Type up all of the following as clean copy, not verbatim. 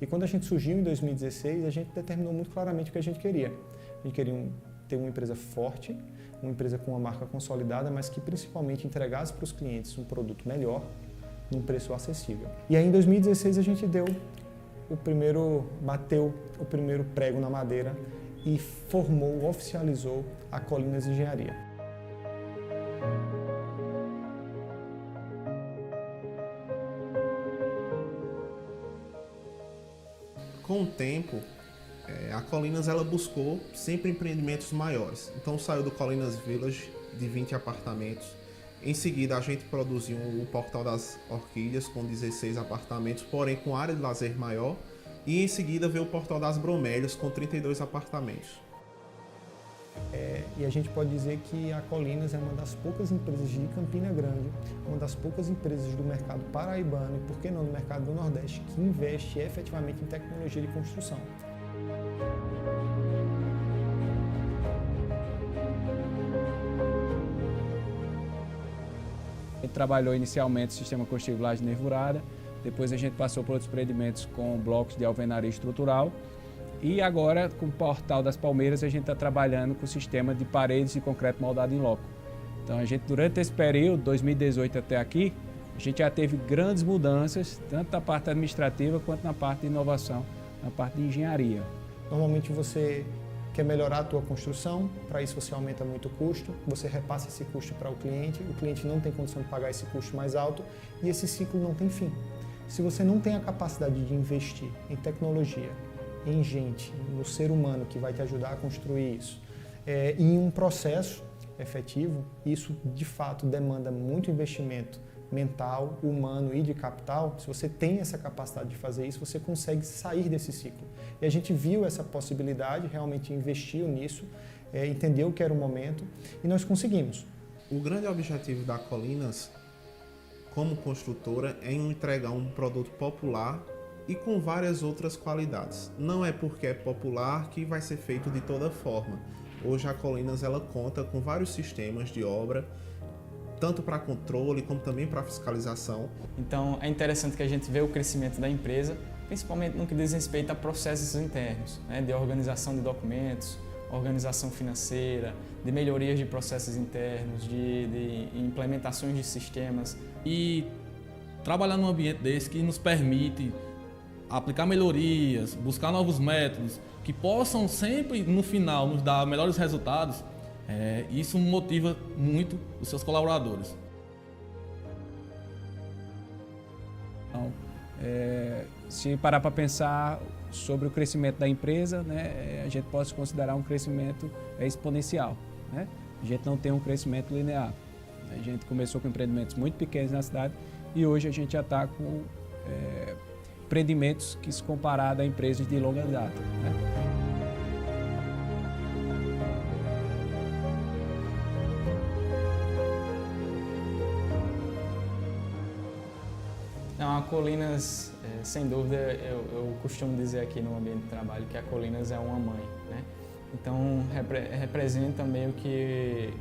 E quando a gente surgiu em 2016, a gente determinou muito claramente o que a gente queria. A gente queria ter uma empresa forte, uma empresa com uma marca consolidada, mas que principalmente entregasse para os clientes um produto melhor, num preço acessível. E aí em 2016 a gente bateu o primeiro prego na madeira e oficializou a Colinas Engenharia. Com o tempo, a Colinas ela buscou sempre empreendimentos maiores. Então saiu do Colinas Village de 20 apartamentos. Em seguida a gente produziu o Portal das Orquídeas com 16 apartamentos, porém com área de lazer maior. E em seguida veio o Portal das Bromélias com 32 apartamentos. E a gente pode dizer que a Colinas é uma das poucas empresas de Campina Grande, uma das poucas empresas do mercado paraibano e, por que não, do mercado do Nordeste, que investe efetivamente em tecnologia de construção. A gente trabalhou inicialmente o sistema construtivo laje nervurada, depois a gente passou por outros empreendimentos com blocos de alvenaria estrutural. E agora, com o Portal das Palmeiras, a gente está trabalhando com o sistema de paredes de concreto moldado em loco. Então, a gente, durante esse período, 2018 até aqui, a gente já teve grandes mudanças, tanto na parte administrativa quanto na parte de inovação, na parte de engenharia. Normalmente você quer melhorar a tua construção, para isso você aumenta muito o custo, você repassa esse custo para o cliente não tem condição de pagar esse custo mais alto e esse ciclo não tem fim. Se você não tem a capacidade de investir em tecnologia, em gente, no ser humano que vai te ajudar a construir isso, em um processo efetivo, isso de fato demanda muito investimento mental, humano e de capital. Se você tem essa capacidade de fazer isso, você consegue sair desse ciclo. E a gente viu essa possibilidade, realmente investiu nisso, entendeu que era o momento e nós conseguimos. O grande objetivo da Colinas, como construtora, é entregar um produto popular e com várias outras qualidades. Não é porque é popular que vai ser feito de toda forma. Hoje a Colinas ela conta com vários sistemas de obra, tanto para controle como também para fiscalização. Então é interessante que a gente vê o crescimento da empresa, principalmente no que diz respeito a processos internos, né, de organização de documentos, organização financeira, de melhorias de processos internos, de implementações de sistemas. E trabalhar num ambiente desse que nos permite aplicar melhorias, buscar novos métodos, que possam sempre, no final, nos dar melhores resultados, isso motiva muito os seus colaboradores. Então, se parar para pensar sobre o crescimento da empresa, né, a gente pode considerar um crescimento exponencial, né? A gente não tem um crescimento linear. A gente começou com empreendimentos muito pequenos na cidade e hoje a gente já está com empreendimentos que se comparado a empresas de longa data, né? Não, a Colinas, sem dúvida, eu costumo dizer aqui no ambiente de trabalho que a Colinas é uma mãe, né? Então representa meio que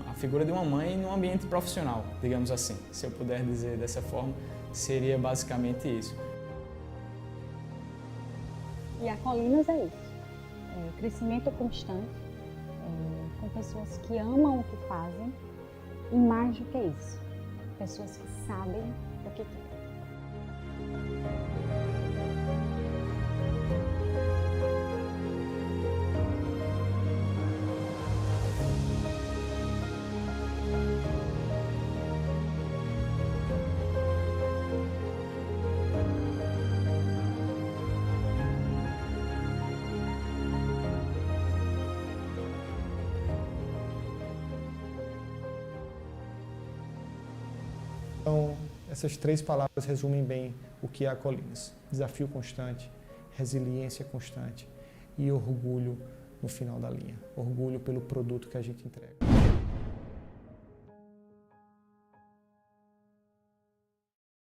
a figura de uma mãe no ambiente profissional, digamos assim. Se eu puder dizer dessa forma, seria basicamente isso. E a Colinas é isso, crescimento constante, com pessoas que amam o que fazem e mais do que isso, pessoas que sabem o que querem. Então, essas três palavras resumem bem o que é a Colinas. Desafio constante, resiliência constante e orgulho no final da linha. Orgulho pelo produto que a gente entrega.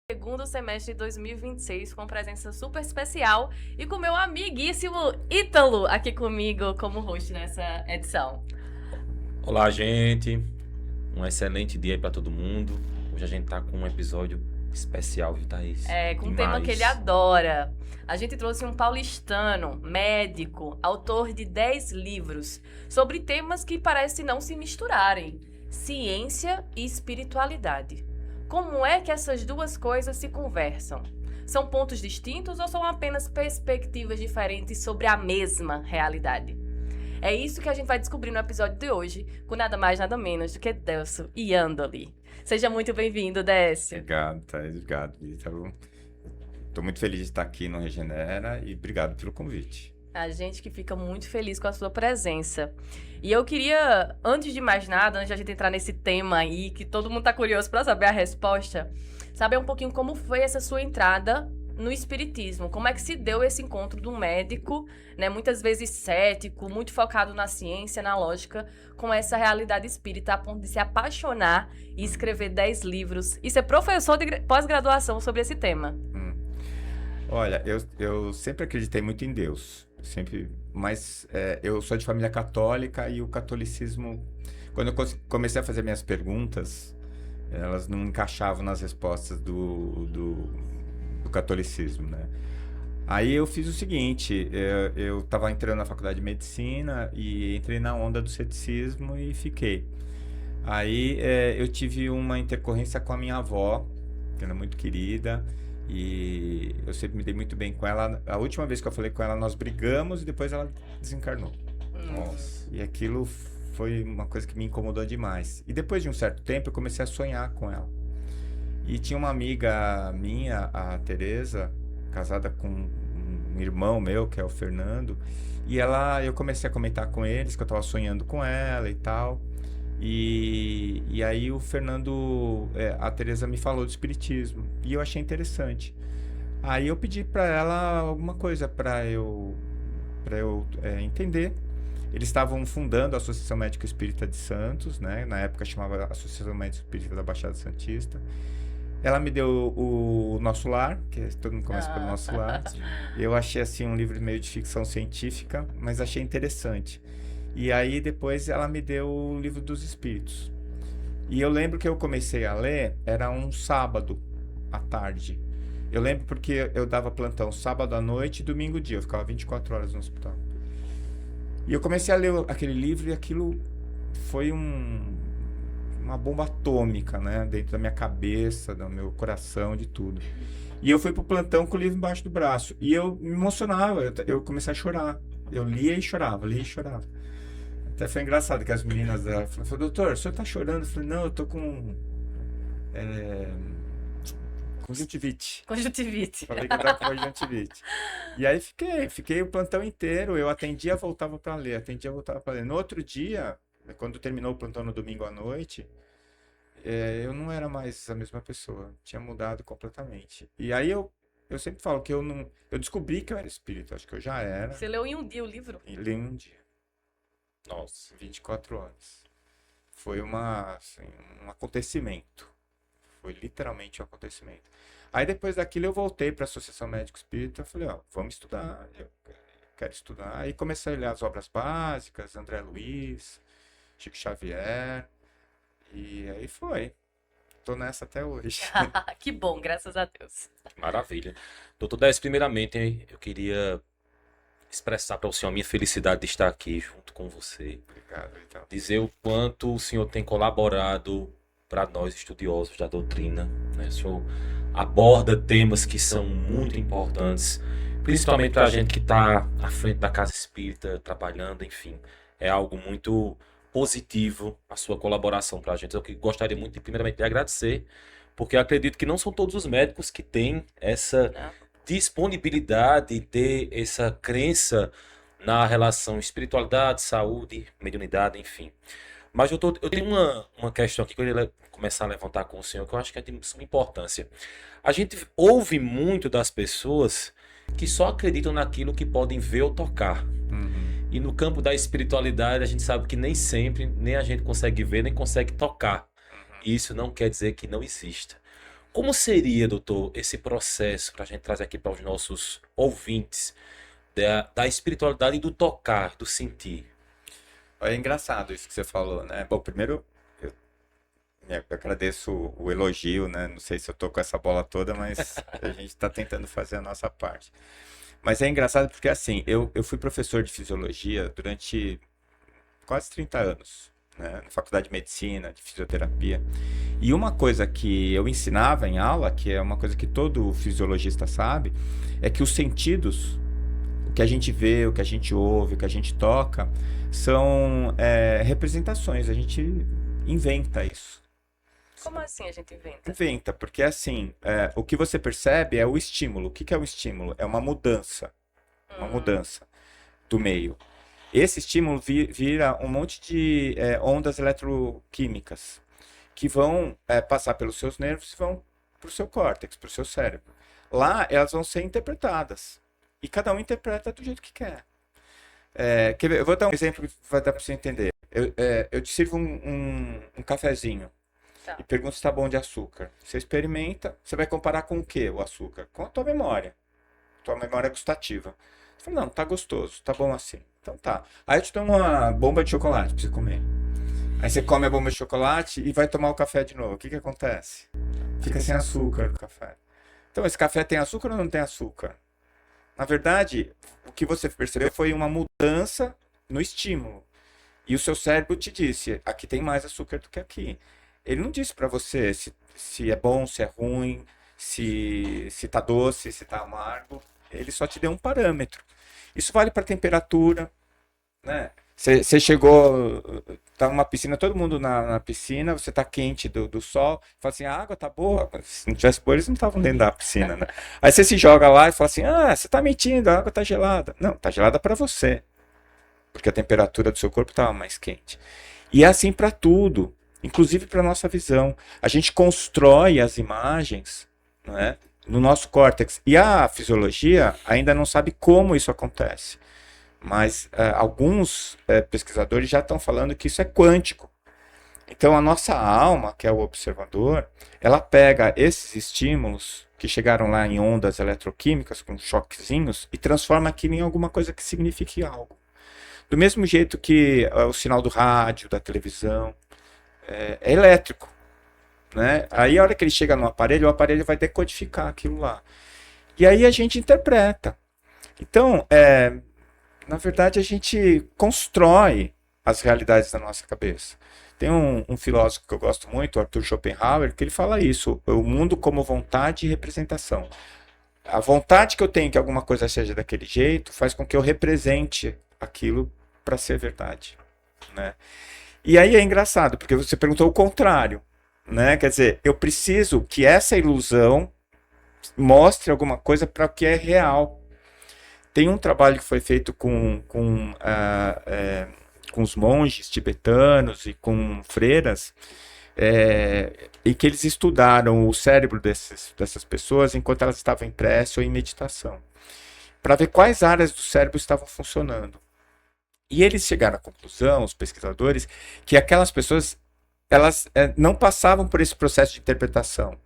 Segundo semestre de 2026, com presença super especial e com meu amiguíssimo Ítalo aqui comigo como host nessa edição. Olá, gente. Um excelente dia aí pra todo mundo. Hoje a gente tá com um episódio especial, viu, Thaís? Com um tema que ele adora. A gente trouxe um paulistano, médico, autor de 10 livros sobre temas que parecem não se misturarem: ciência e espiritualidade. Como é que essas duas coisas se conversam? São pontos distintos ou são apenas perspectivas diferentes sobre a mesma realidade? É isso que a gente vai descobrir no episódio de hoje, com nada mais, nada menos do que Delso Iandoli. Seja muito bem-vindo, Décio. Obrigado, Thaís. Obrigado, Vitor. Estou muito feliz de estar aqui no Regenera e obrigado pelo convite. A gente que fica muito feliz com a sua presença. E eu queria, antes de mais nada, antes de a gente entrar nesse tema aí, que todo mundo tá curioso para saber a resposta, saber um pouquinho como foi essa sua entrada no espiritismo. Como é que se deu esse encontro do médico, né, muitas vezes cético, muito focado na ciência, na lógica, com essa realidade espírita, a ponto de se apaixonar e escrever 10 livros e ser professor de pós-graduação sobre esse tema. Olha, eu sempre acreditei muito em Deus, mas eu sou de família católica e o catolicismo, quando eu comecei a fazer minhas perguntas, elas não encaixavam nas respostas do catolicismo, né? Aí eu fiz o seguinte, eu estava entrando na faculdade de medicina e entrei na onda do ceticismo e fiquei. Aí eu tive uma intercorrência com a minha avó, que era muito querida, e eu sempre me dei muito bem com ela. A última vez que eu falei com ela, nós brigamos e depois ela desencarnou. Nossa. E aquilo foi uma coisa que me incomodou demais. E depois de um certo tempo, eu comecei a sonhar com ela. E tinha uma amiga minha, a Tereza, casada com um irmão meu, que é o Fernando, e eu comecei a comentar com eles que eu estava sonhando com ela e tal. E aí o Fernando, a Tereza me falou do espiritismo, e eu achei interessante. Aí eu pedi para ela alguma coisa para eu entender. Eles estavam fundando a Associação Médica Espírita de Santos, né? Na época chamava Associação Médica Espírita da Baixada Santista. Ela me deu o Nosso Lar, que todo mundo começa pelo Nosso Lar. Eu achei assim um livro meio de ficção científica, mas achei interessante. E aí depois ela me deu o Livro dos Espíritos. E eu lembro que eu comecei a ler, era um sábado à tarde. Eu lembro porque eu dava plantão sábado à noite e domingo dia, eu ficava 24 horas no hospital. E eu comecei a ler aquele livro e aquilo foi uma bomba atômica, né? Dentro da minha cabeça, do meu coração, de tudo. E eu fui pro plantão com o livro embaixo do braço. E eu me emocionava, eu comecei a chorar. Eu lia e chorava, lia e chorava. Até foi engraçado que as meninas falaram, doutor, o senhor tá chorando? Eu falei, não, eu tô com conjuntivite. Conjuntivite. Falei que eu tava com conjuntivite. E aí fiquei o plantão inteiro, eu atendia, voltava para ler, No outro dia, quando terminou o plantão no domingo à noite, eu não era mais a mesma pessoa, tinha mudado completamente. E aí eu sempre falo que eu descobri que eu era espírita, acho que eu já era. Você leu em um dia o livro? E li em um dia. Nossa, 24 horas. Foi um acontecimento. Foi literalmente um acontecimento. Aí depois daquilo eu voltei para a Associação Médico Espírita e falei, vamos estudar, eu quero estudar. Aí comecei a ler as obras básicas, André Luiz, Chico Xavier, e aí foi. Tô nessa até hoje. Que bom, graças a Deus. Maravilha. Doutor Décio, primeiramente, eu queria expressar para o senhor a minha felicidade de estar aqui junto com você. Obrigado, então. Dizer o quanto o senhor tem colaborado para nós estudiosos da doutrina, né? O senhor aborda temas que são muito importantes, principalmente para a gente que está à frente da casa espírita, trabalhando, enfim. É algo muito positivo a sua colaboração para a gente. Eu gostaria muito, primeiramente, de agradecer, porque eu acredito que não são todos os médicos que têm essa disponibilidade e ter essa crença na relação espiritualidade, saúde, mediunidade, enfim. Mas eu tenho uma questão aqui que eu queria começar a levantar com o senhor, que eu acho que é de suma importância. A gente ouve muito das pessoas que só acreditam naquilo que podem ver ou tocar. E no campo da espiritualidade, a gente sabe que nem sempre, nem a gente consegue ver, nem consegue tocar. E isso não quer dizer que não exista. Como seria, doutor, esse processo para a gente trazer aqui para os nossos ouvintes da espiritualidade e do tocar, do sentir? É engraçado isso que você falou, né? Bom, primeiro, eu agradeço o elogio, né? Não sei se eu tô com essa bola toda, mas a gente está tentando fazer a nossa parte. Mas é engraçado porque, assim, eu fui professor de fisiologia durante quase 30 anos, né? Na faculdade de medicina, de fisioterapia. E uma coisa que eu ensinava em aula, que é uma coisa que todo fisiologista sabe, é que os sentidos, o que a gente vê, o que a gente ouve, o que a gente toca, são representações, a gente inventa isso. Como assim a gente inventa? Inventa, porque assim, o que você percebe é o estímulo. O que que é o estímulo? É uma mudança do meio. Esse estímulo vira um monte de ondas eletroquímicas que vão passar pelos seus nervos e vão para o seu córtex, para o seu cérebro. Lá elas vão ser interpretadas. E cada um interpreta do jeito que quer. Eu vou dar um exemplo que vai dar para você entender. Eu te sirvo um cafezinho. Tá. E pergunta se está bom de açúcar. Você experimenta, você vai comparar com o que o açúcar? Com a tua memória gustativa. Você fala, não, tá gostoso, tá bom assim. Então tá. Aí eu te dou uma bomba de chocolate para você comer. Aí você come a bomba de chocolate e vai tomar o café de novo. O que que acontece? Fica sem açúcar o café. Então, esse café tem açúcar ou não tem açúcar? Na verdade, o que você percebeu foi uma mudança no estímulo. E o seu cérebro te disse, aqui tem mais açúcar do que aqui. Ele não disse para você se é bom, se é ruim, se tá doce, se tá amargo. Ele só te deu um parâmetro. Isso vale para temperatura, né? Você chegou, tá numa piscina, todo mundo na piscina, você tá quente do sol, fala assim, a água tá boa. Se não tivesse boa, eles não estavam dentro da piscina, né? Aí você se joga lá e fala assim, você tá mentindo, a água tá gelada. Não, tá gelada para você, porque a temperatura do seu corpo estava mais quente. E é assim para tudo, inclusive para nossa visão. A gente constrói as imagens, né, no nosso córtex. E a fisiologia ainda não sabe como isso acontece. Mas alguns pesquisadores já estão falando que isso é quântico. Então a nossa alma, que é o observador, ela pega esses estímulos que chegaram lá em ondas eletroquímicas, com choquezinhos, e transforma aquilo em alguma coisa que signifique algo. Do mesmo jeito que o sinal do rádio, da televisão, é elétrico, né? Aí a hora que ele chega no aparelho, o aparelho vai decodificar aquilo lá. E aí a gente interpreta. Então, na verdade, a gente constrói as realidades da nossa cabeça. Tem um filósofo que eu gosto muito, Arthur Schopenhauer, que ele fala isso, o mundo como vontade e representação. A vontade que eu tenho que alguma coisa seja daquele jeito faz com que eu represente aquilo para ser verdade, né? E aí é engraçado, porque você perguntou o contrário, né? Quer dizer, eu preciso que essa ilusão mostre alguma coisa para o que é real. Tem um trabalho que foi feito com os monges tibetanos e com freiras, e que eles estudaram o cérebro dessas pessoas enquanto elas estavam em prece ou em meditação, para ver quais áreas do cérebro estavam funcionando. E eles chegaram à conclusão, os pesquisadores, que aquelas pessoas elas não passavam por esse processo de interpretação.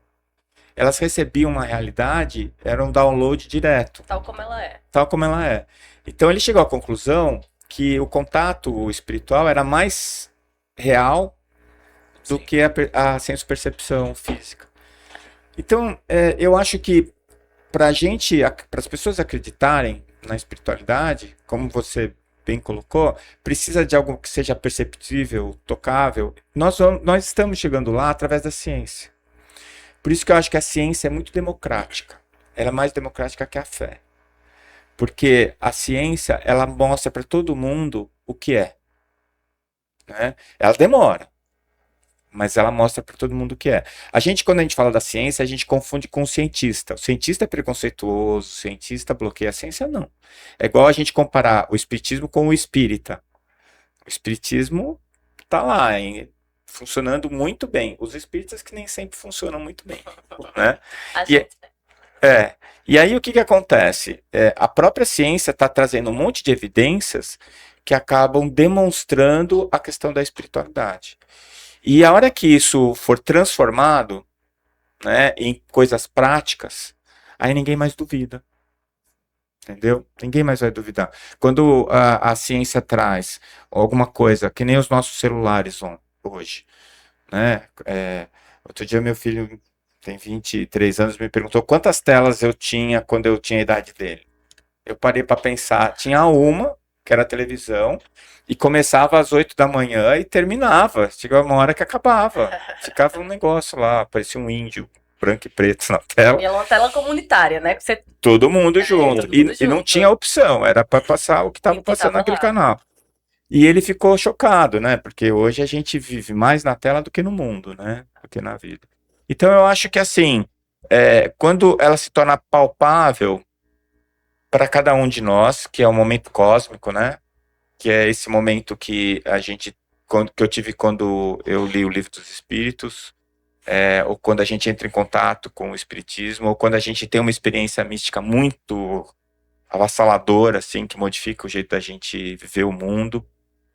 Elas recebiam uma realidade, era um download direto. Tal como ela é. Tal como ela é. Então ele chegou à conclusão que o contato espiritual era mais real do que a senso-percepção física. Então, eu acho que para as pessoas acreditarem na espiritualidade, como você bem colocou, precisa de algo que seja perceptível, tocável. Nós estamos chegando lá através da ciência. Por isso que eu acho que a ciência é muito democrática. Ela é mais democrática que a fé. Porque a ciência, ela mostra para todo mundo o que é, né? Ela demora, mas ela mostra para todo mundo o que é. Quando a gente fala da ciência, a gente confunde com o cientista. O cientista é preconceituoso, o cientista bloqueia a ciência, não. É igual a gente comparar o espiritismo com o espírita. O espiritismo está lá, funcionando muito bem. Os espíritas que nem sempre funcionam muito bem, né? E aí o que acontece? A própria ciência está trazendo um monte de evidências que acabam demonstrando a questão da espiritualidade. E a hora que isso for transformado, né, em coisas práticas, aí ninguém mais duvida. entendeu? Ninguém mais vai duvidar. Quando a ciência traz alguma coisa, que nem os nossos celulares hoje, né? Outro dia meu filho tem 23 anos, me perguntou quantas telas eu tinha quando eu tinha a idade dele. Eu parei para pensar, tinha uma, que era a televisão, e começava às 8 da manhã e terminava. Chegava uma hora que acabava. Ficava um negócio lá, parecia um índio branco e preto na tela. E é uma tela comunitária, né? Que você... Todo mundo junto. todo mundo E não junto. tinha opção, era para passar o que estava E o que passando tava naquele lá. canal. E ele ficou chocado, né? Porque hoje a gente vive mais na tela do que no mundo, né? Do que na vida. Então eu acho que assim, quando ela se torna palpável para cada um de nós, que é um momento cósmico, né? Que é esse momento que que eu tive quando eu li o Livro dos Espíritos, ou quando a gente entra em contato com o Espiritismo, ou quando a gente tem uma experiência mística muito avassaladora, assim, que modifica o jeito da gente viver o mundo.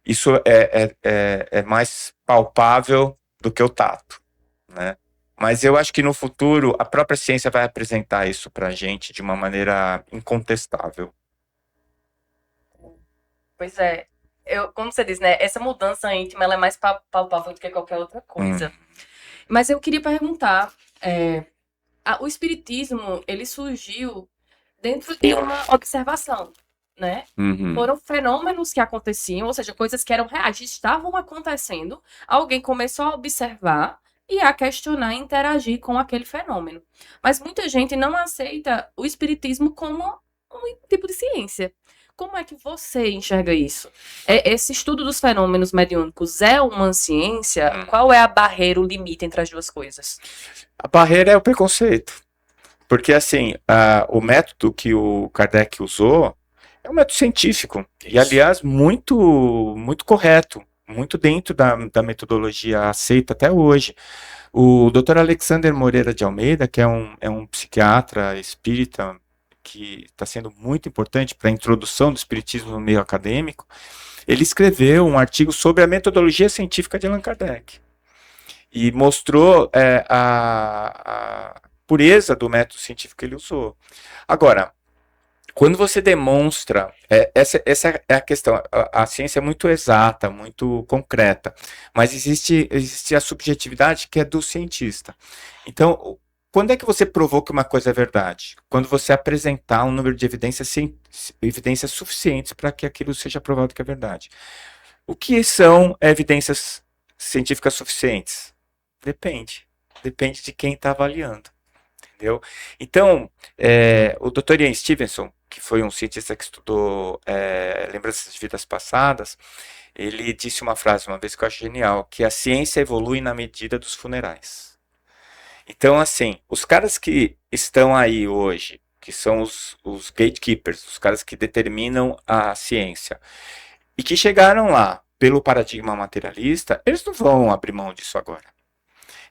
Isso é mais palpável do que o tato, né? Mas eu acho que no futuro a própria ciência vai apresentar isso pra gente de uma maneira incontestável. Pois é. Como você diz, né? Essa mudança íntima ela é mais palpável do que qualquer outra coisa. Mas eu queria perguntar, o espiritismo, ele surgiu dentro de uma observação, né? Foram fenômenos que aconteciam, ou seja, coisas que eram reais, estavam acontecendo, alguém começou a observar e a questionar e interagir com aquele fenômeno. Mas muita gente não aceita o espiritismo como um tipo de ciência. Como é que você enxerga isso? Esse estudo dos fenômenos mediúnicos é uma ciência? Qual é a barreira, o limite entre as duas coisas? A barreira é o preconceito. Porque, assim, o método que o Kardec usou é um método científico. E, aliás, muito, muito correto. Muito dentro da metodologia aceita até hoje. O Dr. Alexander Moreira de Almeida, que é um psiquiatra espírita, que está sendo muito importante para a introdução do espiritismo no meio acadêmico, ele escreveu um artigo sobre a metodologia científica de Allan Kardec e mostrou a pureza do método científico que ele usou. Agora, quando você demonstra, essa é a questão, a ciência é muito exata, muito concreta, mas existe a subjetividade que é do cientista. Então, quando é que você provou que uma coisa é verdade? Quando você apresentar um número de evidências suficientes para que aquilo seja provado que é verdade. O que são evidências científicas suficientes? Depende de quem está avaliando, entendeu? Então, o Dr. Ian Stevenson, que foi um cientista que estudou lembranças de vidas passadas, ele disse uma frase uma vez que eu acho genial, que a ciência evolui na medida dos funerais. Então, assim, os caras que estão aí hoje, que são os gatekeepers, os caras que determinam a ciência, e que chegaram lá pelo paradigma materialista, eles não vão abrir mão disso agora.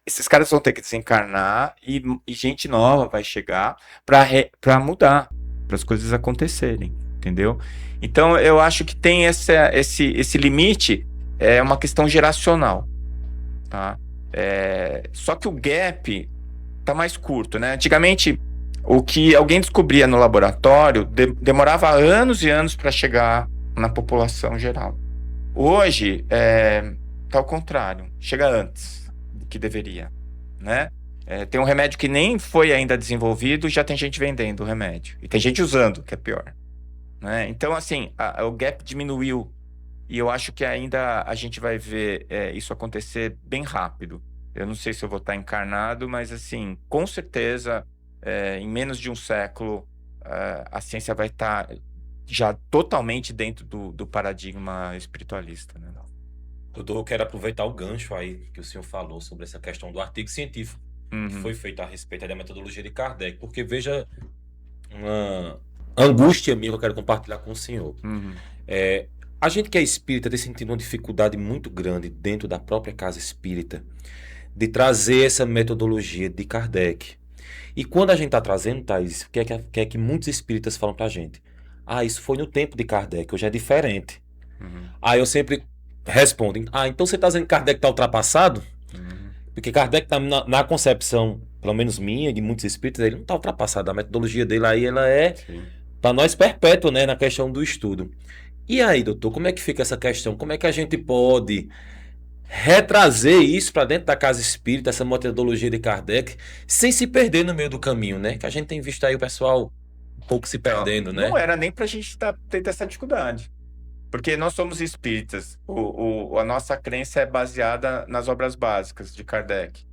Esses caras vão ter que desencarnar e gente nova vai chegar para mudar, para as coisas acontecerem, entendeu? Então, eu acho que tem esse limite, é uma questão geracional, tá? Só que o gap tá mais curto, né? Antigamente, o que alguém descobria no laboratório demorava anos e anos para chegar na população geral. Hoje, tá ao contrário, chega antes do que deveria, né? Tem um remédio que nem foi ainda desenvolvido, já tem gente vendendo o remédio. E tem gente usando, que é pior, né? Então, assim, o gap diminuiu. E eu acho que ainda a gente vai ver isso acontecer bem rápido. Eu não sei se eu vou estar encarnado, mas, assim, com certeza, em menos de um século, a ciência vai estar já totalmente dentro do paradigma espiritualista, né? Doutor, eu quero aproveitar o gancho aí que o senhor falou sobre essa questão do artigo científico que foi feito a respeito da metodologia de Kardec, porque veja uma angústia minha que eu quero compartilhar com o senhor. A gente que é espírita tem sentido uma dificuldade muito grande dentro da própria casa espírita de trazer essa metodologia de Kardec. E quando a gente está trazendo, Thaís, o que é que muitos espíritas falam pra gente? Isso foi no tempo de Kardec, hoje é diferente. Aí eu sempre respondo, então você está dizendo que Kardec está ultrapassado? Porque Kardec está na concepção, pelo menos minha e de muitos espíritas, ele não está ultrapassado. A metodologia dele aí, ela é para nós perpétua, né, na questão do estudo. E aí, doutor, como é que fica essa questão? Como é que a gente pode retrazer isso para dentro da casa espírita, essa metodologia de Kardec, sem se perder no meio do caminho, né? Que a gente tem visto aí o pessoal um pouco se perdendo, né? Não era nem pra gente ter essa dificuldade. Porque nós somos espíritas. A nossa crença é baseada nas obras básicas de Kardec.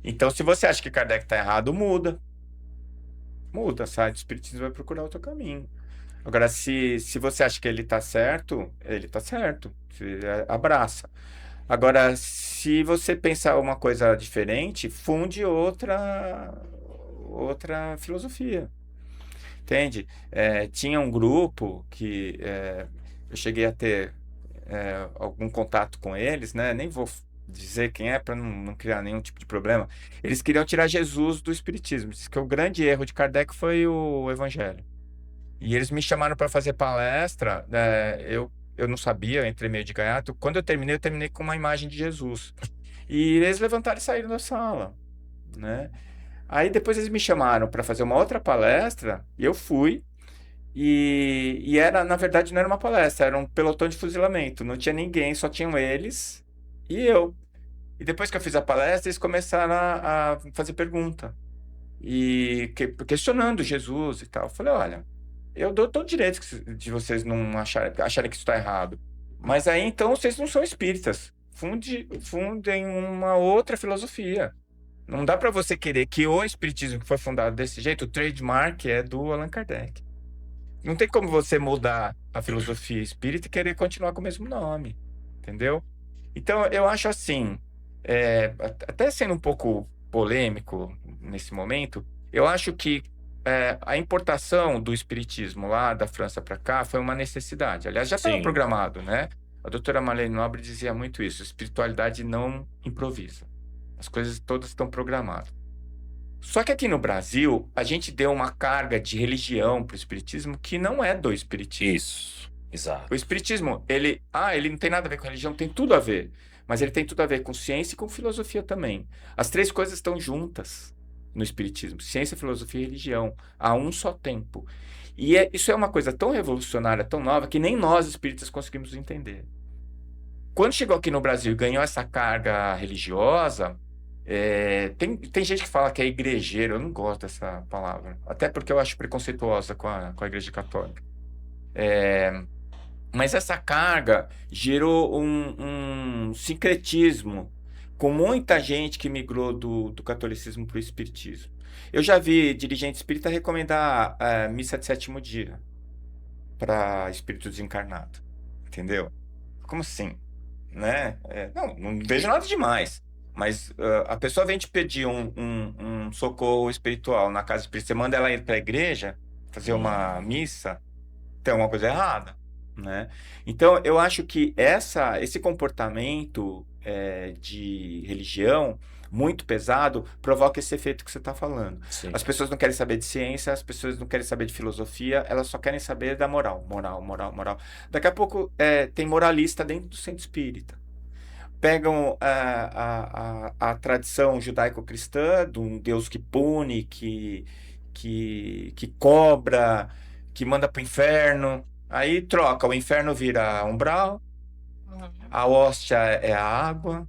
Então, se você acha que Kardec está errado, muda. Muda, sai do espiritismo e vai procurar outro caminho. Agora, se você acha que ele está certo, ele está certo. Abraça. Agora, se você pensar uma coisa diferente, funde outra filosofia. Entende? Tinha um grupo que eu cheguei a ter algum contato com eles, né? Nem vou dizer quem é para não criar nenhum tipo de problema. Eles queriam tirar Jesus do espiritismo. Diz que o grande erro de Kardec foi o evangelho. E eles me chamaram para fazer palestra. Eu não sabia, eu entrei meio de gaiato. Quando eu terminei com uma imagem de Jesus. E eles levantaram e saíram da sala, né? Aí depois eles me chamaram para fazer uma outra palestra e eu fui. E era, na verdade, não era uma palestra, era um pelotão de fuzilamento. Não tinha ninguém, só tinham eles e eu. E depois que eu fiz a palestra, eles começaram a fazer pergunta. E questionando Jesus e tal. Eu falei, olha, eu dou todo direito de vocês não acharem que isso está errado. Mas aí, então, vocês não são espíritas. Fundem uma outra filosofia. Não dá para você querer que o espiritismo que foi fundado desse jeito, o trademark é do Allan Kardec. Não tem como você mudar a filosofia espírita e querer continuar com o mesmo nome, entendeu? Então, eu acho assim, até sendo um pouco polêmico nesse momento, eu acho que a importação do espiritismo lá da França para cá foi uma necessidade. Aliás, já estava programado, né? A doutora Marlene Nobre dizia muito isso, espiritualidade não improvisa. As coisas todas estão programadas. Só que aqui no Brasil, a gente deu uma carga de religião para o espiritismo que não é do espiritismo. Isso, exato. O espiritismo, ele não tem nada a ver com religião, tem tudo a ver. Mas ele tem tudo a ver com ciência e com filosofia também. As três coisas estão juntas no espiritismo. Ciência, filosofia e religião. A um só tempo. E isso é uma coisa tão revolucionária, tão nova, que nem nós espíritas conseguimos entender. Quando chegou aqui no Brasil e ganhou essa carga religiosa... tem gente que fala que é igrejeiro, eu não gosto dessa palavra, até porque eu acho preconceituosa com a Igreja Católica. Mas essa carga gerou um sincretismo com muita gente que migrou do catolicismo para o espiritismo. Eu já vi dirigente espírita recomendar missa de sétimo dia para espírito desencarnado, entendeu? Como assim? Né? Não vejo nada demais. Mas a pessoa vem te pedir um socorro espiritual na casa espírita, você manda ela ir para a igreja fazer uma missa, tem alguma coisa errada, né? Então, eu acho que esse comportamento de religião muito pesado provoca esse efeito que você está falando. Sim. As pessoas não querem saber de ciência, as pessoas não querem saber de filosofia, elas só querem saber da moral. Daqui a pouco tem moralista dentro do centro espírita. Pegam a tradição judaico-cristã de um Deus que pune, que cobra, que manda para o inferno. Aí troca, o inferno vira umbral, a hóstia é a água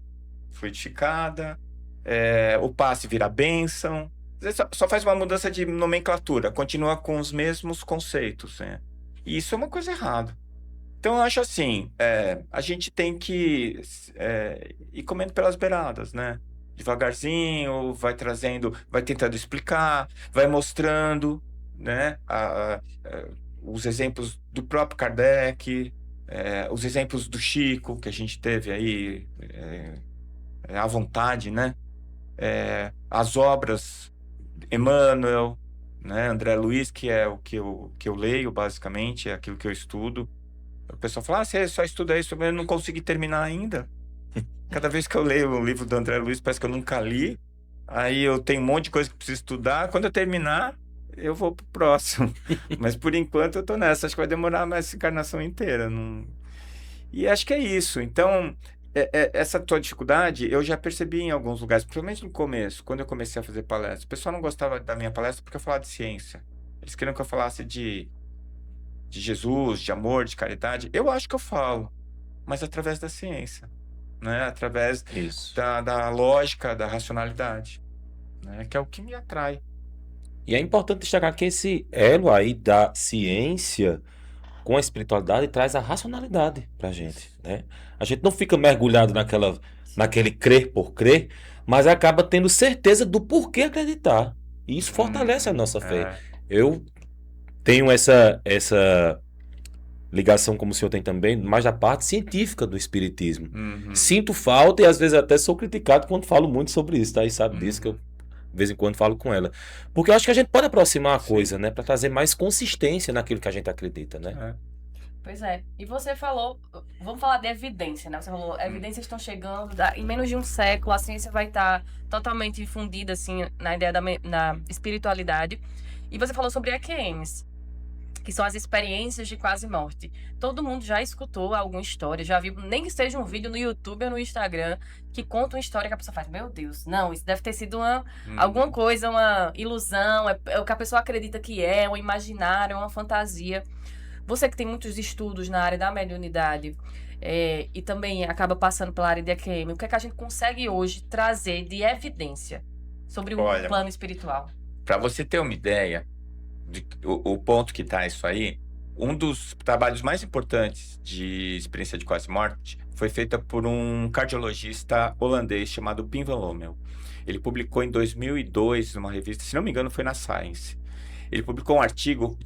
fluidificada, o passe vira bênção. Só faz uma mudança de nomenclatura, continua com os mesmos conceitos, né? E isso é uma coisa errada. Então, eu acho assim, a gente tem que ir comendo pelas beiradas, né? Devagarzinho, vai tentando explicar, vai mostrando, né? Os exemplos do próprio Kardec, os exemplos do Chico, que a gente teve aí à vontade, né? As obras Emmanuel, né? André Luiz, que é o que eu leio, basicamente, é aquilo que eu estudo. O pessoal fala, você só estuda isso, mas eu não consegui terminar ainda. Cada vez que eu leio o livro do André Luiz, parece que eu nunca li. Aí eu tenho um monte de coisa que preciso estudar. Quando eu terminar, eu vou pro próximo. Mas por enquanto eu tô nessa. Acho que vai demorar mais essa encarnação inteira. Não... E acho que é isso. Então, essa tua dificuldade, eu já percebi em alguns lugares, principalmente no começo, quando eu comecei a fazer palestra. O pessoal não gostava da minha palestra porque eu falava de ciência. Eles queriam que eu falasse de de Jesus, de amor, de caridade, eu acho que eu falo, mas através da ciência, né? Através Isso. da lógica, da racionalidade, né? Que é o que me atrai. E é importante destacar que esse elo aí da ciência com a espiritualidade traz a racionalidade pra gente, né? A gente não fica mergulhado naquele crer por crer, mas acaba tendo certeza do porquê acreditar. E isso fortalece a nossa fé. Eu tenho essa ligação, como o senhor tem também, mais da parte científica do espiritismo. Sinto falta e às vezes até sou criticado quando falo muito sobre isso, tá? E sabe disso que eu de vez em quando falo com ela. Porque eu acho que a gente pode aproximar a coisa, né? Pra trazer mais consistência naquilo que a gente acredita, né? Pois é. E você falou, vamos falar de evidência, né? Você falou, evidências estão chegando, em menos de um século a ciência vai estar totalmente difundida, assim, na ideia na espiritualidade. E você falou sobre EQMs, que são as experiências de quase morte. Todo mundo já escutou alguma história, já viu, nem que seja um vídeo no YouTube ou no Instagram, que conta uma história que a pessoa faz, meu Deus, não, isso deve ter sido alguma coisa, uma ilusão, é o que a pessoa acredita que é, um imaginário, uma fantasia. Você que tem muitos estudos na área da mediunidade e também acaba passando pela área de EQM, o que é que a gente consegue hoje trazer de evidência sobre o plano espiritual? Para você ter uma ideia, o ponto que está isso aí, um dos trabalhos mais importantes de experiência de quase morte foi feita por um cardiologista holandês chamado Pim van Lommel. Ele publicou em 2002 numa revista, se não me engano foi na Science. Ele publicou um artigo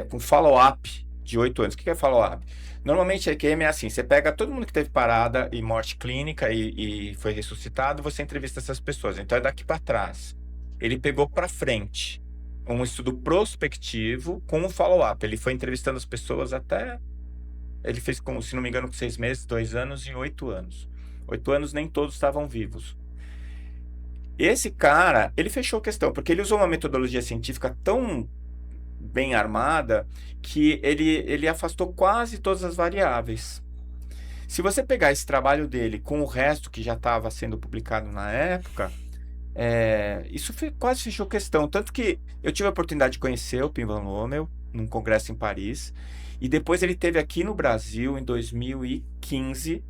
com follow-up de 8 anos. O que é follow-up? Normalmente a EQM é assim, você pega todo mundo que teve parada e morte clínica e foi ressuscitado, você entrevista essas pessoas. Então é daqui para trás. Ele pegou para frente um estudo prospectivo com um follow-up. Ele foi entrevistando as pessoas até... Ele fez, se não me engano, com 6 meses, 2 anos e 8 anos. 8 anos nem todos estavam vivos. Esse cara, ele fechou a questão, porque ele usou uma metodologia científica tão bem armada que ele afastou quase todas as variáveis. Se você pegar esse trabalho dele com o resto que já estava sendo publicado na época... isso quase fechou questão, tanto que eu tive a oportunidade de conhecer o Pim van Lommel num congresso em Paris, e depois ele esteve aqui no Brasil em 2015,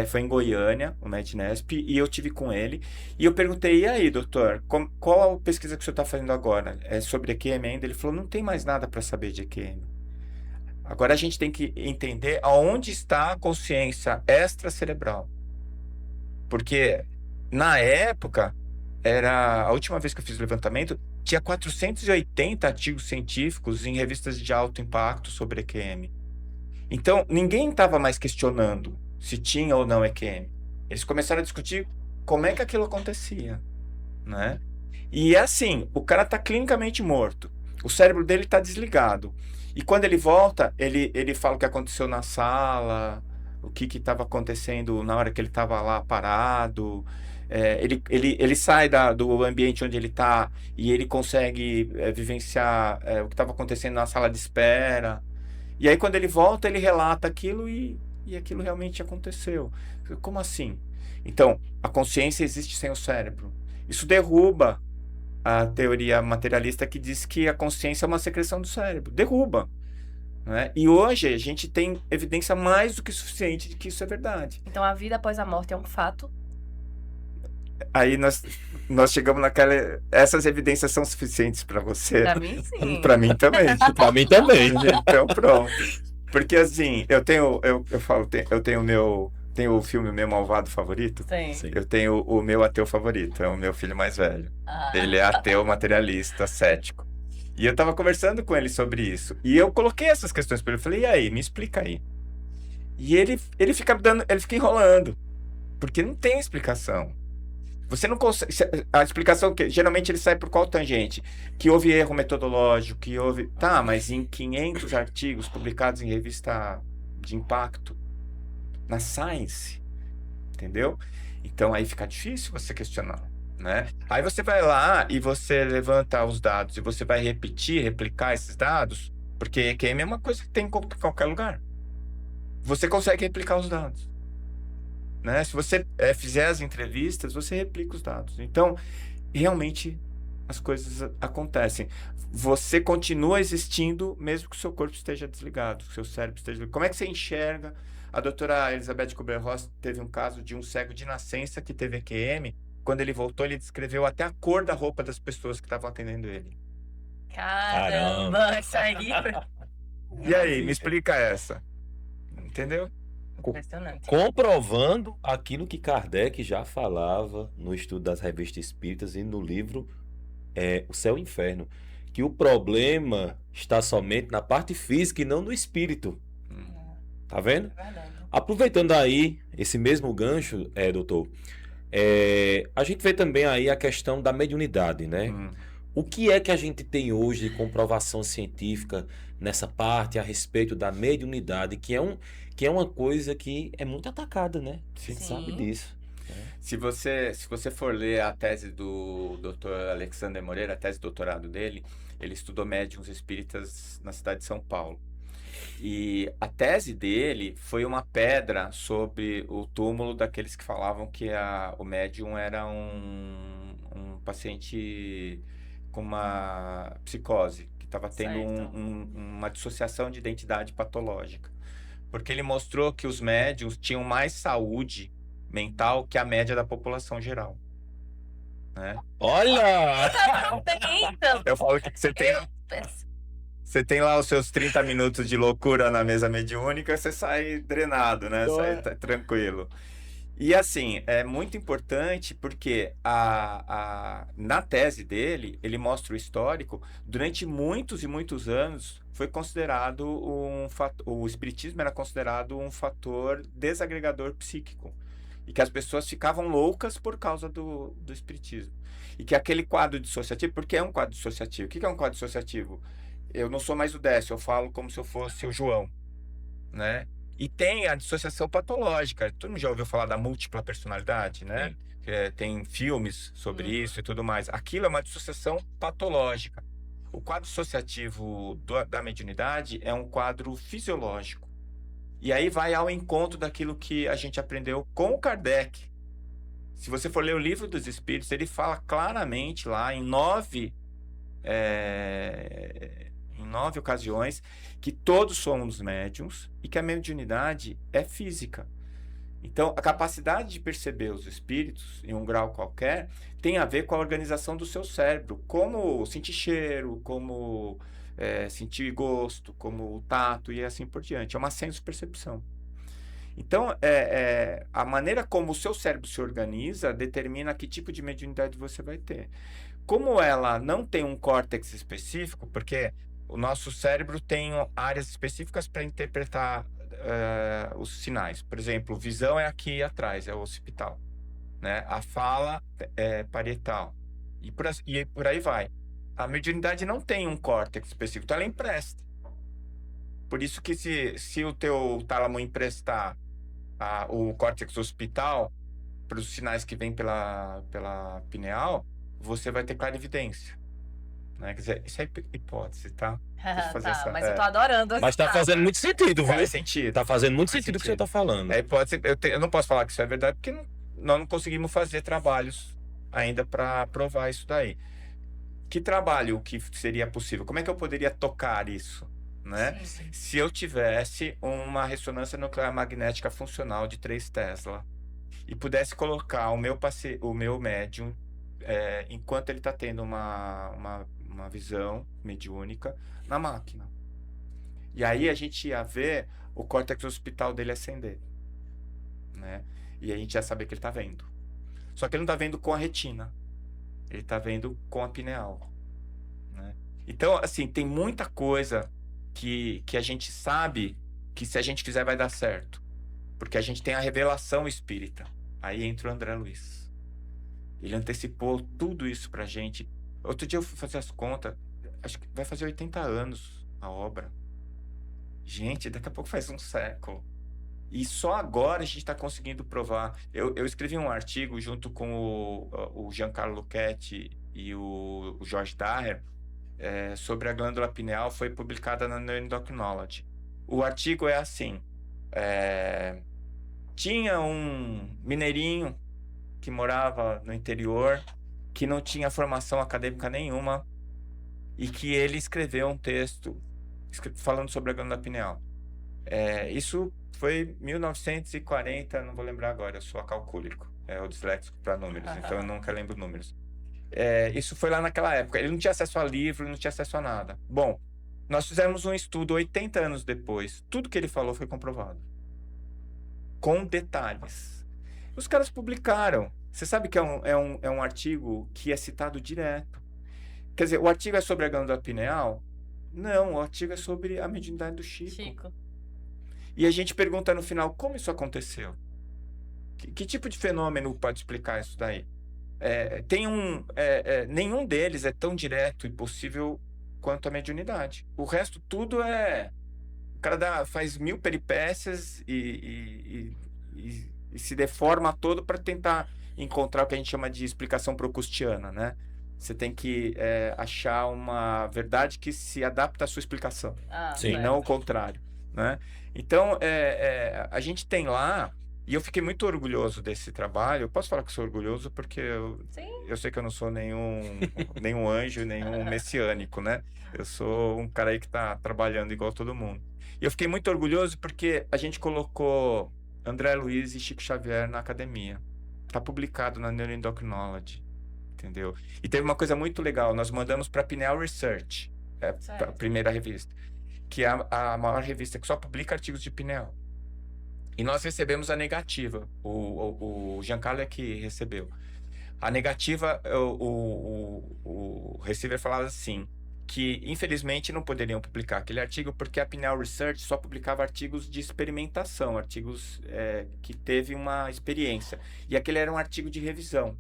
foi em Goiânia, o Mednesp, e eu tive com ele, e eu perguntei, e aí, doutor, qual a pesquisa que o senhor está fazendo agora? É sobre EQM ainda? Ele falou, não tem mais nada para saber de EQM. Agora a gente tem que entender aonde está a consciência extracerebral, porque na época a última vez que eu fiz o levantamento, tinha 480 artigos científicos em revistas de alto impacto sobre EQM. Então, ninguém estava mais questionando se tinha ou não EQM. Eles começaram a discutir como é que aquilo acontecia, né? E é assim, o cara está clinicamente morto, o cérebro dele está desligado. E quando ele volta, ele fala o que aconteceu na sala, o que estava acontecendo na hora que ele estava lá parado... ele sai do ambiente onde ele está e ele consegue vivenciar o que estava acontecendo na sala de espera. E aí, quando ele volta, ele relata aquilo e aquilo realmente aconteceu. Como assim? Então, a consciência existe sem o cérebro. Isso derruba a teoria materialista que diz que a consciência é uma secreção do cérebro. Derruba. Né? E hoje a gente tem evidência mais do que suficiente de que isso é verdade. Então, a vida após a morte é um fato? Aí nós chegamos naquela... Essas evidências são suficientes para você? Para mim, sim. Para mim também. Pra mim também. Então, pronto. Porque assim, eu tenho o filme Meu Malvado Favorito. Sim. Eu tenho o meu ateu favorito, é o meu filho mais velho. Ele é ateu, materialista, cético. E eu tava conversando com ele sobre isso. E eu coloquei essas questões para ele. Eu falei, e aí, me explica aí. E ele fica enrolando. Porque não tem explicação. Você não consegue... A explicação que geralmente ele sai por qual tangente? Que houve erro metodológico, que houve... Tá, mas em 500 artigos publicados em revista de impacto, na Science, entendeu? Então aí fica difícil você questionar, né? Aí você vai lá e você levanta os dados e você vai replicar esses dados, porque EQM é uma coisa que tem em qualquer lugar. Você consegue replicar os dados. Né? Se você fizer as entrevistas, você replica os dados. Então, realmente as coisas acontecem. Você continua existindo mesmo que o seu corpo esteja desligado, que o seu cérebro esteja desligado. Como é que você enxerga? A doutora Elizabeth Kubler-Ross teve um caso de um cego de nascença que teve EQM. Quando ele voltou, ele descreveu até a cor da roupa das pessoas que estavam atendendo ele. Caramba, isso aí E aí, me explica essa. Entendeu? impressionante. Comprovando aquilo que Kardec já falava no estudo das revistas espíritas e no livro O Céu e o Inferno, que o problema está somente na parte física e não no espírito. Tá vendo? É verdade. Aproveitando aí esse mesmo gancho, doutor, a gente vê também aí a questão da mediunidade, né? O que é que a gente tem hoje de comprovação científica nessa parte a respeito da mediunidade, que é uma coisa que é muito atacada, né? A gente sabe disso. Se você for ler a tese do Dr. Alexander Moreira, a tese de doutorado dele, ele estudou médiuns espíritas na cidade de São Paulo. E a tese dele foi uma pedra sobre o túmulo daqueles que falavam que o médium era um paciente com uma psicose, que estava tendo uma dissociação de identidade patológica. Porque ele mostrou que os médiums tinham mais saúde mental que a média da população geral. Né? Olha! Eu falo que você tem lá os seus 30 minutos de loucura na mesa mediúnica, você sai drenado, né? Sai tranquilo. E assim, é muito importante porque na tese dele, ele mostra o histórico, durante muitos e muitos anos foi considerado o espiritismo era considerado um fator desagregador psíquico. E que as pessoas ficavam loucas por causa do espiritismo. E que aquele quadro dissociativo, porque é um quadro dissociativo. O que é um quadro dissociativo? Eu não sou mais o Décio, eu falo como se eu fosse o João, né? E tem a dissociação patológica. Todo mundo já ouviu falar da múltipla personalidade, né? Tem filmes sobre isso e tudo mais. Aquilo é uma dissociação patológica. O quadro dissociativo da mediunidade é um quadro fisiológico. E aí vai ao encontro daquilo que a gente aprendeu com o Kardec. Se você for ler o Livro dos Espíritos, ele fala claramente lá em 9 ocasiões que todos somos médiums e que a mediunidade é física. Então, a capacidade de perceber os espíritos em um grau qualquer tem a ver com a organização do seu cérebro, como sentir cheiro, como sentir gosto, como o tato e assim por diante. É uma senso-percepção. Então, a maneira como o seu cérebro se organiza determina que tipo de mediunidade você vai ter. Como ela não tem um córtex específico, porque o nosso cérebro tem áreas específicas para interpretar os sinais. Por exemplo, visão é aqui atrás, é o occipital, né? A fala é parietal. E por aí vai. A mediunidade não tem um córtex específico, então ela empresta. Por isso que se o teu tálamo emprestar o córtex occipital para os sinais que vêm pela pineal, você vai ter clarividência. Né? Quer dizer, isso é hipótese, tá? Mas eu tô adorando. Mas tá fazendo muito sentido, viu? Faz sentido. Tá fazendo muito sentido o que você tá falando. Hipótese, eu não posso falar que isso é verdade, porque nós não conseguimos fazer trabalhos ainda para provar isso daí. Que trabalho que seria possível? Como é que eu poderia tocar isso? Né? Sim. Se eu tivesse uma ressonância nuclear magnética funcional de 3 Tesla e pudesse colocar o meu médium enquanto ele está tendo uma visão mediúnica na máquina. E aí a gente ia ver o córtex occipital dele acender. Né? E a gente ia saber que ele está vendo. Só que ele não está vendo com a retina. Ele está vendo com a pineal. Né? Então, assim, tem muita coisa que a gente sabe que se a gente fizer vai dar certo. Porque a gente tem a revelação espírita. Aí entra o André Luiz. Ele antecipou tudo isso pra gente. Outro dia eu fui fazer as contas. Acho que vai fazer 80 anos a obra. Gente, daqui a pouco faz um século. E só agora a gente está conseguindo provar. Eu escrevi um artigo junto com o Giancarlo Lucchetti e o George Daher sobre a glândula pineal, foi publicada na Neuroendocrinology. O artigo é assim: tinha um mineirinho que morava no interior, que não tinha formação acadêmica nenhuma e que ele escreveu um texto falando sobre a glândula pineal. Isso foi 1940, não vou lembrar agora, eu sou acalcúlico, o disléxico para números, então eu nunca lembro números. Isso foi lá naquela época, ele não tinha acesso a livro, não tinha acesso a nada. Bom, nós fizemos um estudo 80 anos depois, tudo que ele falou foi comprovado, com detalhes. Os caras publicaram. Você sabe que é um artigo que é citado direto. Quer dizer, o artigo é sobre a glândula pineal? Não, o artigo é sobre a mediunidade do Chico. E a gente pergunta no final, como isso aconteceu? Que tipo de fenômeno pode explicar isso daí? Nenhum deles é tão direto e possível quanto a mediunidade. O resto tudo o cara faz 1000 peripécias e se deforma todo para tentar encontrar o que a gente chama de explicação procustiana, né? Você tem que achar uma verdade que se adapta à sua explicação, e não o contrário, né? Então, a gente tem lá, e eu fiquei muito orgulhoso desse trabalho. Eu posso falar que sou orgulhoso porque eu sei que eu não sou nenhum anjo, nenhum messiânico, né? Eu sou um cara aí que está trabalhando igual todo mundo. E eu fiquei muito orgulhoso porque a gente colocou André Luiz e Chico Xavier na academia. Está publicado na Neuroendocrinology, entendeu? E teve uma coisa muito legal, nós mandamos para a Pineal Research, a primeira revista, que é a maior revista que só publica artigos de pineal. E nós recebemos a negativa, o Giancarlo é que recebeu. A negativa, o receiver falava assim, que infelizmente não poderiam publicar aquele artigo porque a Pineal Research só publicava artigos de experimentação, artigos que teve uma experiência. E aquele era um artigo de revisão.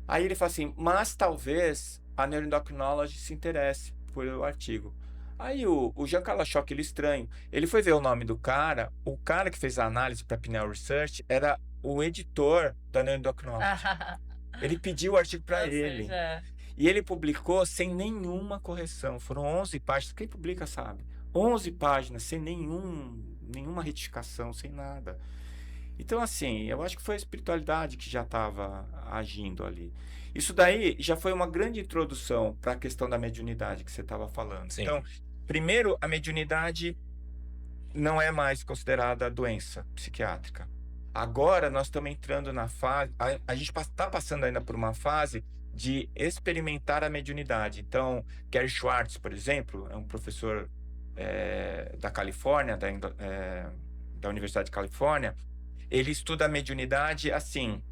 Aí ele fala assim, mas talvez a Neuroendocrinology se interesse por o artigo. Aí o Giancarlo achou aquele estranho. Ele foi ver o nome do cara. O cara que fez a análise para a Pineal Research era o editor da Neuroendocrinology. Ele pediu o artigo para ele. E ele publicou sem nenhuma correção. Foram 11 páginas. Quem publica sabe. 11 páginas sem nenhuma retificação, sem nada. Então, assim, eu acho que foi a espiritualidade que já estava agindo ali. Isso daí já foi uma grande introdução para a questão da mediunidade que você estava falando. Sim. Então, primeiro, a mediunidade não é mais considerada doença psiquiátrica. Agora, nós estamos entrando na fase... A gente está passando ainda por uma fase de experimentar a mediunidade. Então, Gary Schwartz, por exemplo, é um professor da Califórnia, da Universidade de Califórnia. Ele estuda a mediunidade assim,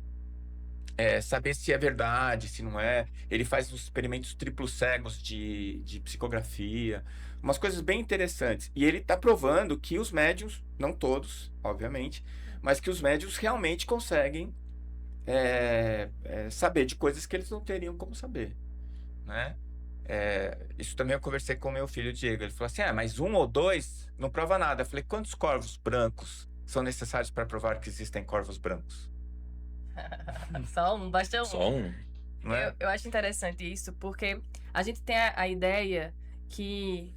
saber se é verdade, se não é. Ele faz os experimentos triplos cegos de psicografia, umas coisas bem interessantes. E ele está provando que os médiuns, não todos, obviamente, mas que os médiuns realmente conseguem saber de coisas que eles não teriam como saber, né? Isso também eu conversei com meu filho Diego. Ele falou assim, mas 1 ou 2 não prova nada. Eu falei, quantos corvos brancos são necessários para provar que existem corvos brancos? Só um, basta um. Só um. Não é? Eu acho interessante isso, porque a gente tem a ideia que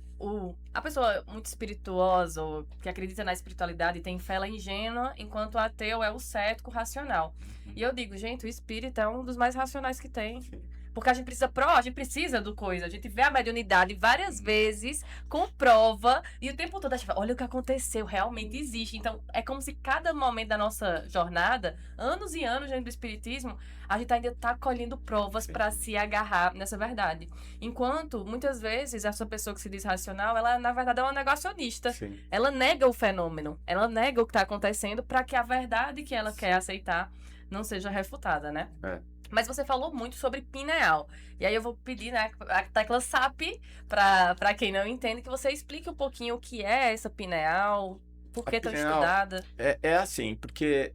a pessoa muito espirituosa, ou que acredita na espiritualidade, tem fé, ela é ingênua, enquanto o ateu é o cético racional. E eu digo, gente, o espírito é um dos mais racionais que tem. Porque a gente precisa do coisa. A gente vê a mediunidade várias vezes, comprova, e o tempo todo a gente fala, olha o que aconteceu, realmente existe. Então, é como se cada momento da nossa jornada, anos e anos dentro do espiritismo, a gente ainda está colhendo provas para se agarrar nessa verdade. Enquanto, muitas vezes, essa pessoa que se diz racional, ela, na verdade, é uma negacionista. Sim. Ela nega o fenômeno, ela nega o que está acontecendo para que a verdade que ela quer aceitar não seja refutada, né? Mas você falou muito sobre pineal. E aí eu vou pedir, né, a tecla SAP, para quem não entende, que você explique um pouquinho o que é essa pineal, por que tão estudada. É assim, porque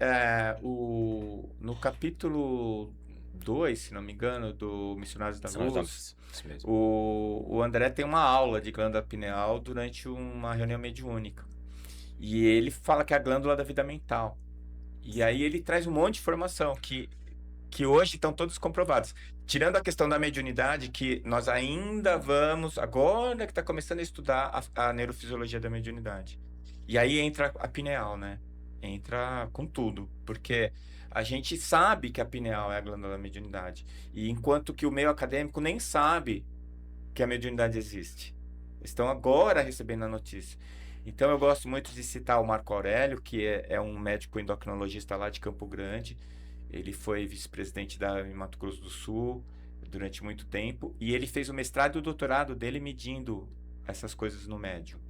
no capítulo 2, se não me engano, do Missionários da Luz, o André tem uma aula de glândula pineal durante uma reunião mediúnica. E ele fala que é a glândula da vida mental. E aí ele traz um monte de informação que hoje estão todos comprovados. Tirando a questão da mediunidade, que nós ainda vamos, agora que está começando a estudar a neurofisiologia da mediunidade. E aí entra a pineal, né? entra com tudo, porque a gente sabe que a pineal é a glândula da mediunidade, e enquanto que o meio acadêmico nem sabe que a mediunidade existe. Estão agora recebendo a notícia. Então eu gosto muito de citar o Marco Aurélio, que é um médico endocrinologista lá de Campo Grande. Ele foi vice-presidente em Mato Grosso do Sul durante muito tempo, e ele fez o mestrado e o doutorado dele medindo essas coisas no médium.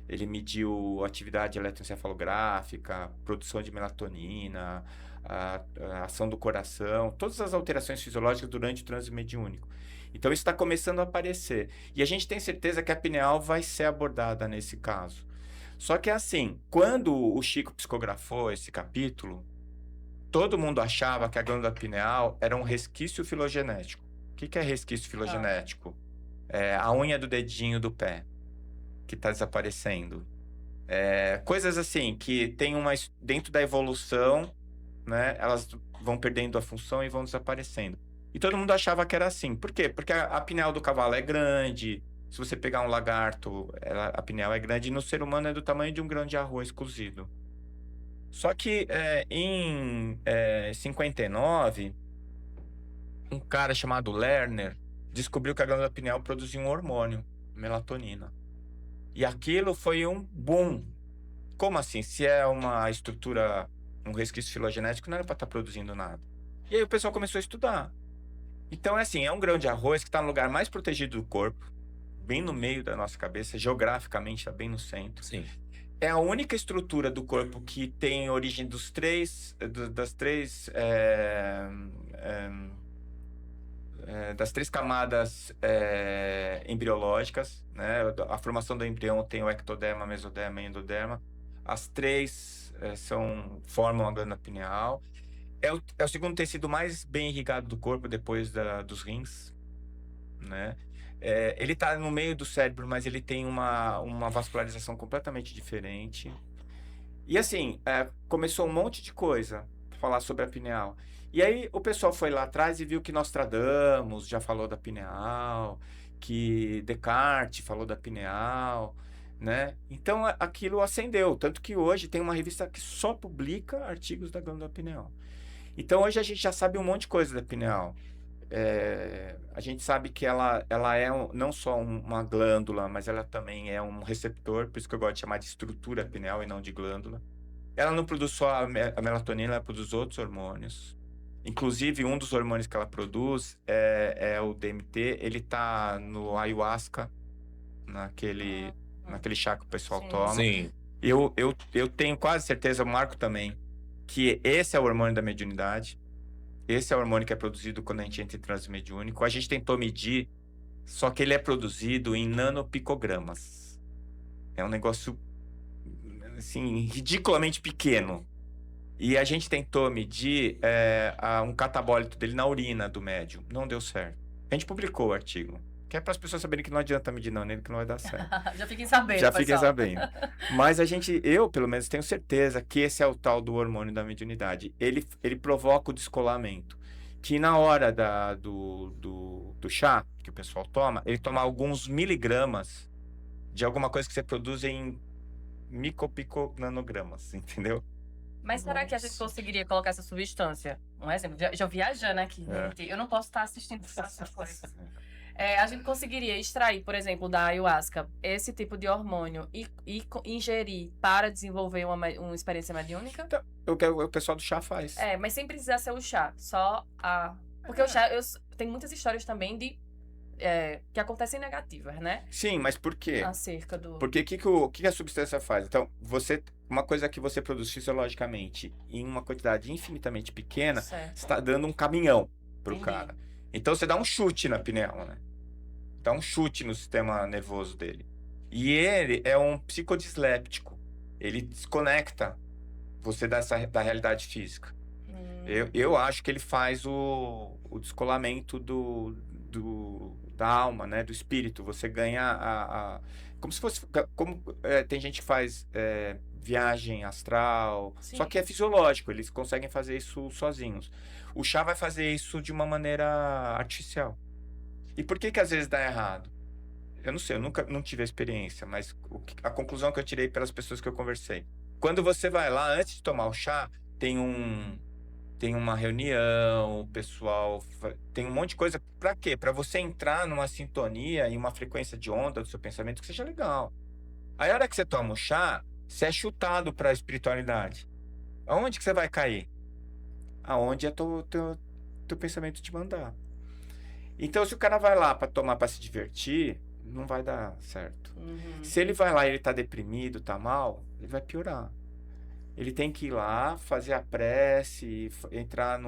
Ele mediu atividade eletroencefalográfica, produção de melatonina, a ação do coração, todas as alterações fisiológicas durante o trânsito mediúnico. Então isso está começando a aparecer. E a gente tem certeza que a pineal vai ser abordada nesse caso. Só que assim, quando o Chico psicografou esse capítulo, todo mundo achava que a glândula pineal era um resquício filogenético. O que é resquício filogenético? É a unha do dedinho do pé que está desaparecendo. Coisas assim, que tem dentro da evolução, né, elas vão perdendo a função e vão desaparecendo. E todo mundo achava que era assim. Por quê? Porque a pineal do cavalo é grande. Se você pegar um lagarto, a pineal é grande. E no ser humano é do tamanho de um grão de arroz cozido. Só que em 59, um cara chamado Lerner descobriu que a glândula pineal produzia um hormônio, melatonina. E aquilo foi um boom. Como assim? Se é uma estrutura, um resquício filogenético, não era para estar produzindo nada. E aí o pessoal começou a estudar. Então é um grão de arroz que está no lugar mais protegido do corpo, bem no meio da nossa cabeça, geograficamente está bem no centro. Sim. É a única estrutura do corpo que tem origem das três camadas embriológicas, né? A formação do embrião tem o ectoderma, mesoderma e endoderma. As três formam a glândula pineal. É o segundo tecido mais bem irrigado do corpo depois dos rins, né? Ele está no meio do cérebro, mas ele tem uma vascularização completamente diferente. E assim, começou um monte de coisa para falar sobre a pineal. E aí o pessoal foi lá atrás e viu que Nostradamus já falou da pineal, que Descartes falou da pineal, né? Então aquilo acendeu, tanto que hoje tem uma revista que só publica artigos da glândula pineal. Então hoje a gente já sabe um monte de coisa da pineal. A gente sabe que ela é não só uma glândula, mas ela também é um receptor, por isso que eu gosto de chamar de estrutura pineal e não de glândula. Ela não produz só a melatonina, ela produz outros hormônios. Inclusive, um dos hormônios que ela produz é o DMT, ele tá no ayahuasca, naquele chá que o pessoal toma. Sim. Eu tenho quase certeza, o Marco também, que esse é o hormônio da mediunidade. Esse é o hormônio que é produzido quando a gente entra em transe mediúnico. A gente tentou medir, só que ele é produzido em nanopicogramas. É um negócio, assim, ridiculamente pequeno. E a gente tentou medir um catabólito dele na urina do médium. Não deu certo. A gente publicou o artigo. Que é para as pessoas saberem que não adianta medir não, nele que não vai dar certo. Já fiquem sabendo, Já pessoal. fiquem sabendo. Mas eu pelo menos tenho certeza que esse é o tal do hormônio da mediunidade. Ele provoca o descolamento. Que na hora do chá que o pessoal toma, ele toma alguns miligramas de alguma coisa que você produz em micropiconanogramas, entendeu? Mas será que a gente conseguiria colocar essa substância? Um exemplo, já viajando aqui, gente. Eu não posso estar assistindo essas coisas. A gente conseguiria extrair, por exemplo, da ayahuasca, esse tipo de hormônio e ingerir para desenvolver uma experiência mediúnica? Então, o pessoal do chá faz. Mas sem precisar ser o chá, só a... Porque o chá, tem muitas histórias também que acontecem negativas, né? Sim, mas por quê? Acerca do... Porque o que a substância faz? Então, uma coisa que você produz fisiologicamente em uma quantidade infinitamente pequena, está dando um caminhão pro cara. Então, você dá um chute na pineal, né? Dá um chute no sistema nervoso dele. E ele é um psicodisléptico. Ele desconecta você da realidade física. Eu acho que ele faz o descolamento da alma, né? Do espírito. Você ganha como se fosse... tem gente que faz viagem astral. Sim. Só que é fisiológico. Eles conseguem fazer isso sozinhos. O chá vai fazer isso de uma maneira artificial. E por que às vezes dá errado? Eu não sei, eu não tive a experiência, mas a conclusão que eu tirei pelas pessoas que eu conversei. Quando você vai lá, antes de tomar o chá, tem uma reunião, o pessoal tem um monte de coisa. Para quê? Para você entrar numa sintonia e uma frequência de onda do seu pensamento que seja legal. Aí a hora que você toma o chá, você é chutado para a espiritualidade. Aonde que você vai cair? Aonde é teu pensamento te mandar. Então, se o cara vai lá para tomar para se divertir, não vai dar certo. Se ele vai lá e ele tá deprimido, tá mal, ele vai piorar. Ele tem que ir lá, fazer a prece, entrar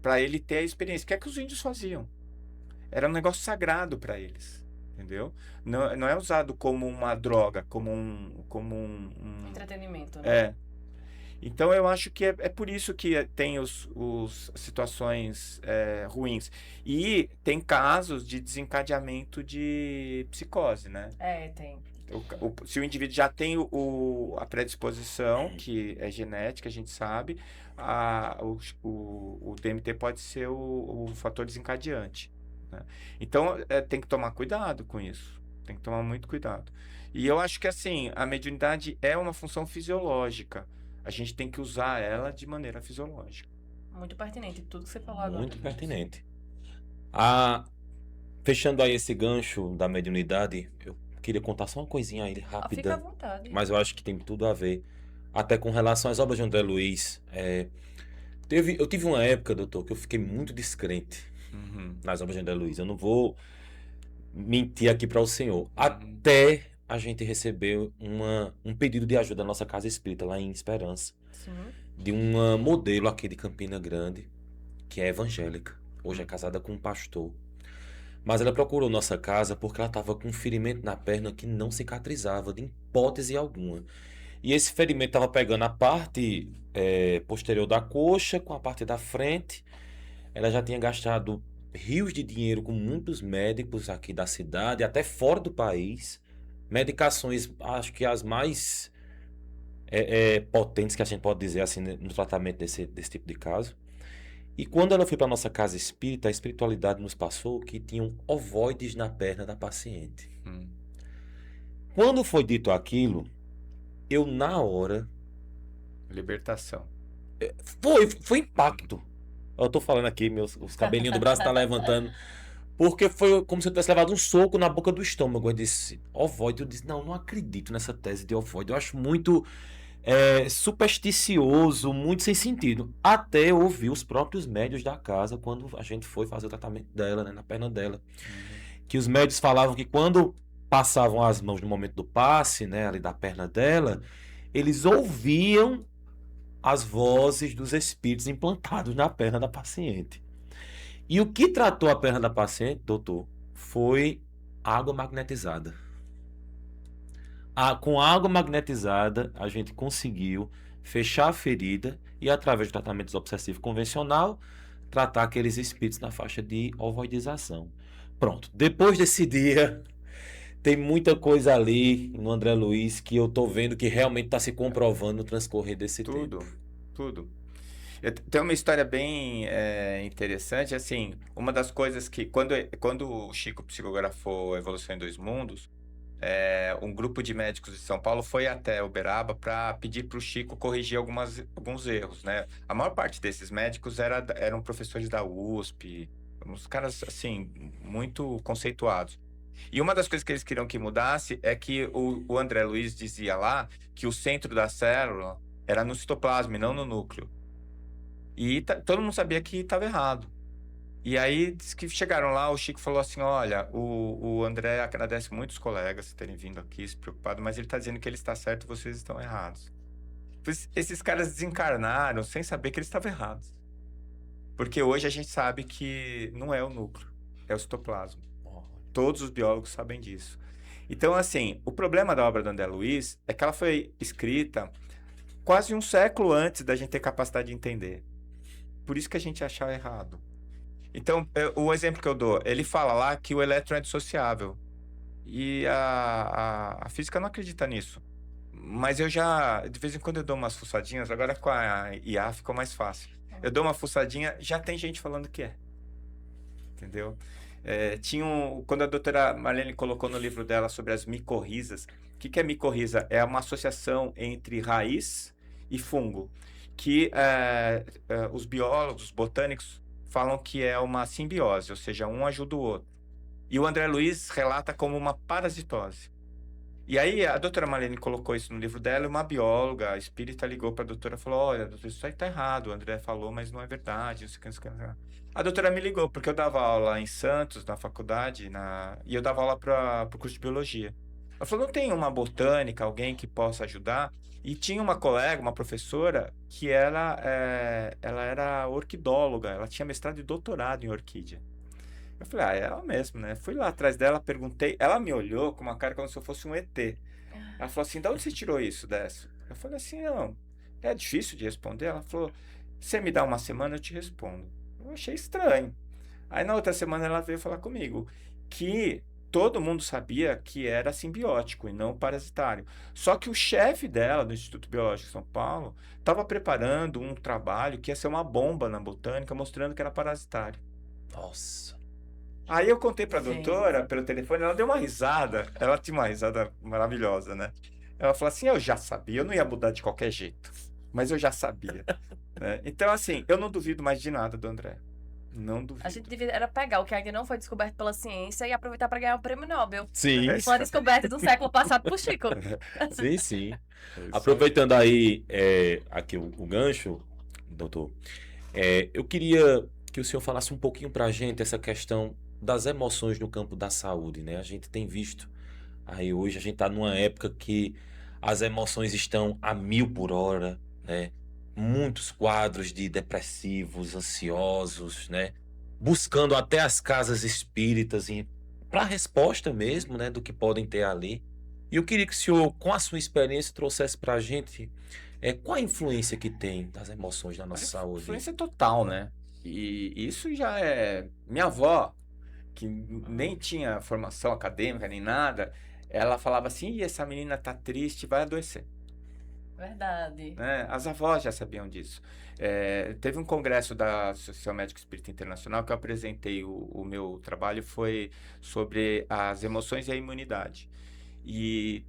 para ele ter a experiência. O que é que os índios faziam? Era um negócio sagrado para eles, entendeu? Não é usado como uma droga, como um Entretenimento, né? É. Então eu acho que é por isso que tem as situações ruins. E tem casos de desencadeamento de psicose, né? Tem. Se o indivíduo já tem a predisposição, que é genética, a gente sabe, o DMT pode ser o fator desencadeante, né? Então tem que tomar cuidado com isso. Tem que tomar muito cuidado. E eu acho que assim, a mediunidade é uma função fisiológica. A gente tem que usar ela de maneira fisiológica. Muito pertinente tudo que você falou agora. Muito pertinente. Fechando aí esse gancho da mediunidade, eu queria contar só uma coisinha aí rápida. Fica à vontade. Mas eu acho que tem tudo a ver. Até com relação às obras de André Luiz. Eu tive uma época, doutor, que eu fiquei muito descrente nas obras de André Luiz. Eu não vou mentir aqui para o senhor. Até a gente recebeu um pedido de ajuda da nossa casa espírita lá em Esperança. Sim. De uma modelo aqui de Campina Grande, que é evangélica. Hoje é casada com um pastor. Mas ela procurou nossa casa porque ela estava com um ferimento na perna que não cicatrizava, de hipótese alguma. E esse ferimento estava pegando a parte posterior da coxa com a parte da frente. Ela já tinha gastado rios de dinheiro com muitos médicos aqui da cidade, até fora do país. Medicações, acho que as mais potentes que a gente pode dizer assim no tratamento desse tipo de caso. E quando ela foi para nossa casa espírita, a espiritualidade nos passou que tinham ovoides na perna da paciente. Quando foi dito aquilo, eu na hora... Libertação. Foi impacto. Eu tô falando aqui, os cabelinhos do braço tá levantando. Porque foi como se eu tivesse levado um soco na boca do estômago. Eu disse, ovoide. Eu disse, não acredito nessa tese de ovoide. Eu acho muito... supersticioso, muito sem sentido. Até ouvir os próprios médios da casa quando a gente foi fazer o tratamento dela, né, na perna dela. Que os médios falavam que quando passavam as mãos no momento do passe, né, ali da perna dela, eles ouviam as vozes dos espíritos implantados na perna da paciente. E o que tratou a perna da paciente, doutor, foi água magnetizada. Com água magnetizada, a gente conseguiu fechar a ferida e, através do tratamento obsessivo convencional, tratar aqueles espíritos na faixa de ovoidização. Pronto. Depois desse dia, tem muita coisa ali no André Luiz que eu tô vendo que realmente está se comprovando no transcorrer desse tempo. Tudo. Tem uma história bem interessante, assim, uma das coisas que, quando o Chico psicografou Evolução em Dois Mundos, um grupo de médicos de São Paulo foi até Uberaba para pedir para o Chico corrigir alguns erros, né? A maior parte desses médicos eram professores da USP, uns caras, assim, muito conceituados. E uma das coisas que eles queriam que mudasse é que o André Luiz dizia lá que o centro da célula era no citoplasma e não no núcleo. E todo mundo sabia que estava errado. E aí, diz que chegaram lá, o Chico falou assim, olha, o André agradece muito os colegas terem vindo aqui, se preocupado, mas ele está dizendo que ele está certo e vocês estão errados. Esses caras desencarnaram sem saber que eles estavam errados. Porque hoje a gente sabe que não é o núcleo, é o citoplasma. Todos os biólogos sabem disso. Então, assim, o problema da obra do André Luiz é que ela foi escrita quase um século antes da gente ter capacidade de entender. Por isso que a gente achava errado. Então, o exemplo que eu dou, ele fala lá que o elétron é dissociável. E a física não acredita nisso. Mas eu já, de vez em quando eu dou umas fuçadinhas, agora com a IA ficou mais fácil. Eu dou uma fuçadinha, já tem gente falando que é. Entendeu? Quando a doutora Marlene colocou no livro dela sobre as micorrizas, o que é micorriza? É uma associação entre raiz e fungo, que os biólogos, os botânicos, falam que é uma simbiose, ou seja, um ajuda o outro. E o André Luiz relata como uma parasitose. E aí a doutora Marlene colocou isso no livro dela, e uma bióloga espírita ligou para a doutora e falou: olha, doutora, isso aí está errado, o André falou, mas não é verdade, não sei o que, não sei o que. A doutora me ligou, porque eu dava aula em Santos, na faculdade, e eu dava aula para o curso de biologia. Ela falou: não tem uma botânica, alguém que possa ajudar? E tinha uma colega, uma professora, que ela era orquidóloga, ela tinha mestrado e doutorado em orquídea. Eu falei: é ela mesmo, né? Fui lá atrás dela, perguntei, ela me olhou com uma cara como se eu fosse um ET. Ela falou assim: de onde você tirou isso dessa? Eu falei assim: não, é difícil de responder. Ela falou: você me dá uma semana, eu te respondo. Eu achei estranho. Aí na outra semana ela veio falar comigo que todo mundo sabia que era simbiótico e não parasitário. Só que o chefe dela, do Instituto Biológico de São Paulo, estava preparando um trabalho que ia ser uma bomba na botânica, mostrando que era parasitário. Nossa. Aí eu contei pra doutora pelo telefone, ela deu uma risada. Ela tinha uma risada maravilhosa, né? Ela falou assim: eu já sabia, eu não ia mudar de qualquer jeito, mas eu já sabia. Né? Então, assim, eu não duvido mais de nada do André. Não duvido. A gente devia pegar o que ainda não foi descoberto pela ciência e aproveitar para ganhar o prêmio Nobel. Sim. Foi uma descoberta do século passado por Chico. Sim, sim. Aproveitando aí aqui o gancho, doutor, eu queria que o senhor falasse um pouquinho para a gente essa questão das emoções no campo da saúde, né? A gente tem visto aí hoje, a gente está numa época que as emoções estão a 1000 por hora, né? Muitos quadros de depressivos, ansiosos, né? Buscando até as casas espíritas para resposta mesmo, né? Do que podem ter ali. E eu queria que o senhor, com a sua experiência, trouxesse para a gente qual a influência que tem das emoções na nossa saúde. Influência total, né? E isso já é... Minha avó, que nem tinha formação acadêmica nem nada, ela falava assim: ih, essa menina tá triste, vai adoecer. Verdade. Né? As avós já sabiam disso. Teve um congresso da Associação Médico Espírita Internacional que eu apresentei, o meu trabalho foi sobre as emoções e a imunidade. E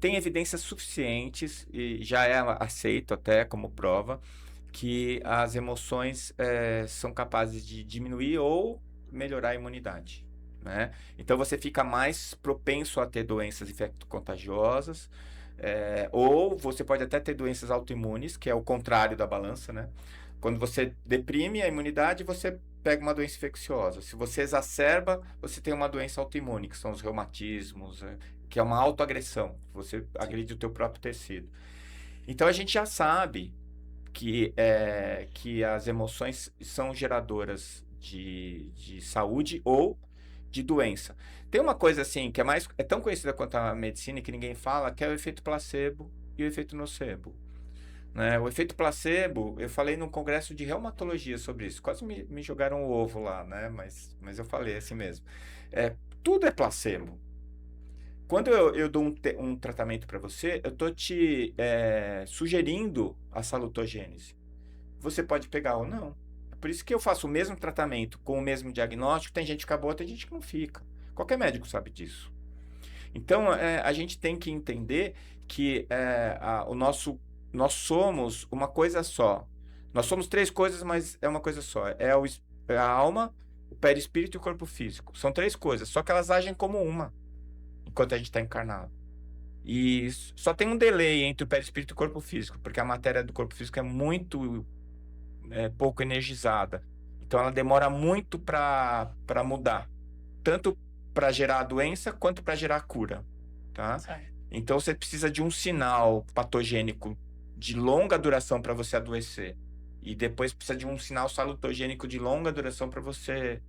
tem evidências suficientes, e já é aceito até como prova, que as emoções são capazes de diminuir ou melhorar a imunidade. Né? Então você fica mais propenso a ter doenças infecto-contagiosas, ou você pode até ter doenças autoimunes, que é o contrário da balança, né? Quando você deprime a imunidade, você pega uma doença infecciosa. Se você exacerba, você tem uma doença autoimune, que são os reumatismos, que é uma autoagressão. Você agride o teu próprio tecido. Então a gente já sabe que as emoções são geradoras de saúde ou de doença. Tem uma coisa assim que é tão conhecida quanto a medicina e que ninguém fala, que é o efeito placebo e o efeito nocebo. Né? O efeito placebo, eu falei num congresso de reumatologia sobre isso. Quase me jogaram o ovo lá, né? Mas eu falei assim mesmo. Tudo é placebo. Quando eu dou um tratamento para você, eu estou te sugerindo a salutogênese. Você pode pegar ou não. Por isso que eu faço o mesmo tratamento com o mesmo diagnóstico. Tem gente que fica boa, tem gente que não fica. Qualquer médico sabe disso. Então, a gente tem que entender que nós somos uma coisa só. Nós somos 3 coisas, mas é uma coisa só. É a alma, o perispírito e o corpo físico. São 3 coisas, só que elas agem como uma, enquanto a gente está encarnado. E só tem um delay entre o perispírito e o corpo físico, porque a matéria do corpo físico é muito pouco energizada. Então ela demora muito para mudar, tanto para gerar a doença quanto para gerar a cura, tá? Então você precisa de um sinal patogênico de longa duração para você adoecer, e depois precisa de um sinal salutogênico de longa duração para você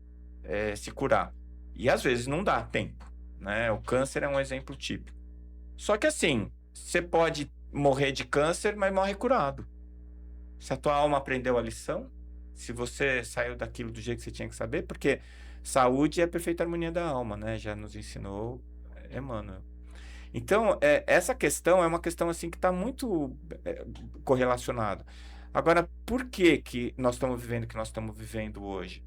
se curar. E às vezes não dá tempo, né? O câncer é um exemplo típico. Só que assim, você pode morrer de câncer, mas morre curado. Se a tua alma aprendeu a lição, se você saiu daquilo do jeito que você tinha que saber, porque saúde é a perfeita harmonia da alma, né? Já nos ensinou Emmanuel. Então, essa questão é uma questão assim que está muito correlacionada. Agora, por que nós estamos vivendo o que nós estamos vivendo hoje?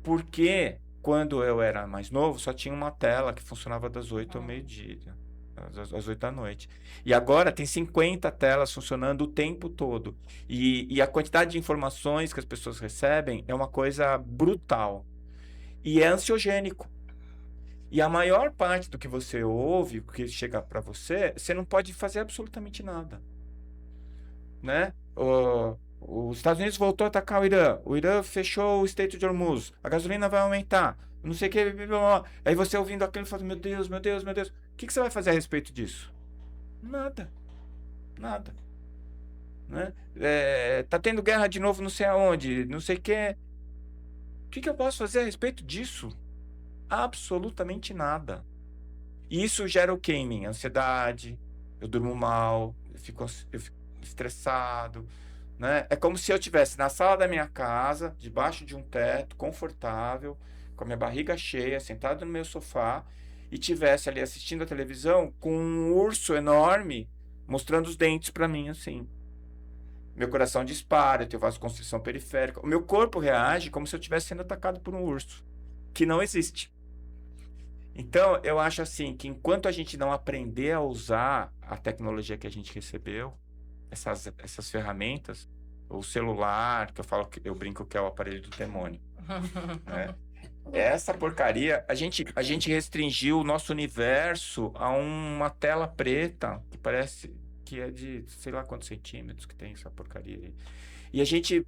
Porque quando eu era mais novo, só tinha uma tela que funcionava das 8 ao meio-dia. às 8 da noite. E agora tem 50 telas funcionando o tempo todo. E a quantidade de informações que as pessoas recebem é uma coisa brutal. E é ansiogênico. E a maior parte do que você ouve, o que chega para você, você não pode fazer absolutamente nada. Né? Os Estados Unidos voltou a atacar o Irã fechou o Estreito de Hormuz, a gasolina vai aumentar, não sei o que, blá, blá, blá. Aí você ouvindo aquilo fala, meu Deus, meu Deus, meu Deus, o que você vai fazer a respeito disso? Nada, nada. Né? Tá tendo guerra de novo não sei aonde, não sei o que eu posso fazer a respeito disso? Absolutamente nada. E isso gera o que em mim? Ansiedade, eu durmo mal, eu fico estressado, né? É como se eu estivesse na sala da minha casa, debaixo de um teto, confortável, com a minha barriga cheia, sentado no meu sofá, e tivesse ali assistindo a televisão com um urso enorme mostrando os dentes para mim, assim. Meu coração dispara, eu tenho vasoconstrição periférica. O meu corpo reage como se eu estivesse sendo atacado por um urso, que não existe. Então, eu acho assim, que enquanto a gente não aprender a usar a tecnologia que a gente recebeu, essas ferramentas, o celular, que eu brinco que é o aparelho do demônio, né? Essa porcaria, a gente restringiu o nosso universo a uma tela preta, que parece que é de sei lá quantos centímetros que tem essa porcaria aí. E a gente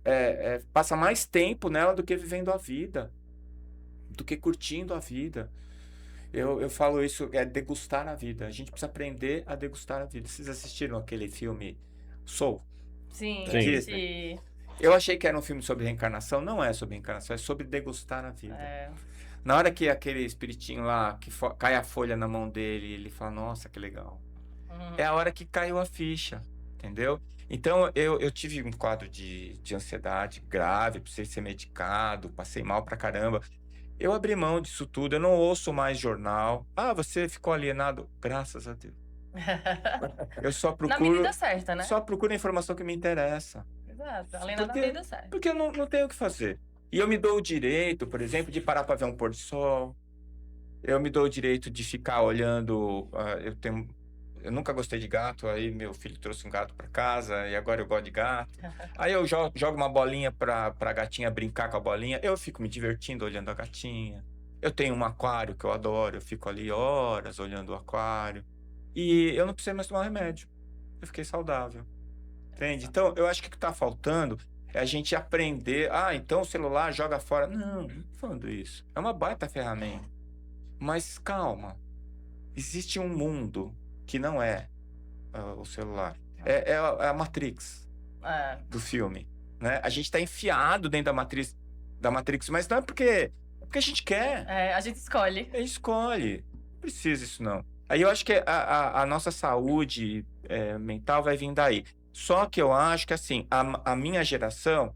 passa mais tempo nela do que vivendo a vida, do que curtindo a vida. Eu falo isso, degustar a vida. A gente precisa aprender a degustar a vida. Vocês assistiram aquele filme Soul? Sim, Sim. sim. Eu achei que era um filme sobre reencarnação. Não é sobre reencarnação, é sobre degustar a vida. Na hora que aquele espiritinho lá, que cai a folha na mão dele, ele fala, nossa, que legal. É a hora que caiu a ficha, entendeu? Então, eu tive um quadro de ansiedade grave, precisei ser medicado, passei mal pra caramba. Eu abri mão disso tudo, eu não ouço mais jornal. Ah, você ficou alienado? Graças a Deus. Eu só Na procuro... medida certa, né? Só procuro a informação que me interessa. Exato, além da medida certa. Porque eu não tenho o que fazer. E eu me dou o direito, por exemplo, de parar para ver um pôr do sol. Eu me dou o direito de ficar olhando... eu nunca gostei de gato, aí meu filho trouxe um gato para casa e agora eu gosto de gato. Aí eu jogo uma bolinha pra gatinha brincar com a bolinha, eu fico me divertindo olhando a gatinha. Eu tenho um aquário que eu adoro, eu fico ali horas olhando o aquário. E eu não precisei mais tomar remédio. Eu fiquei saudável. Entende? Então, eu acho que o que está faltando é a gente aprender. Ah, então o celular joga fora. Não tô falando isso. É uma baita ferramenta. Mas calma. Existe um mundo que não é o celular. É a Matrix do filme. Né? A gente está enfiado dentro da Matrix, mas não é porque a gente quer. A gente escolhe. A gente escolhe. Não precisa isso, não. Aí eu acho que a nossa saúde mental vai vir daí. Só que eu acho que, assim, a minha geração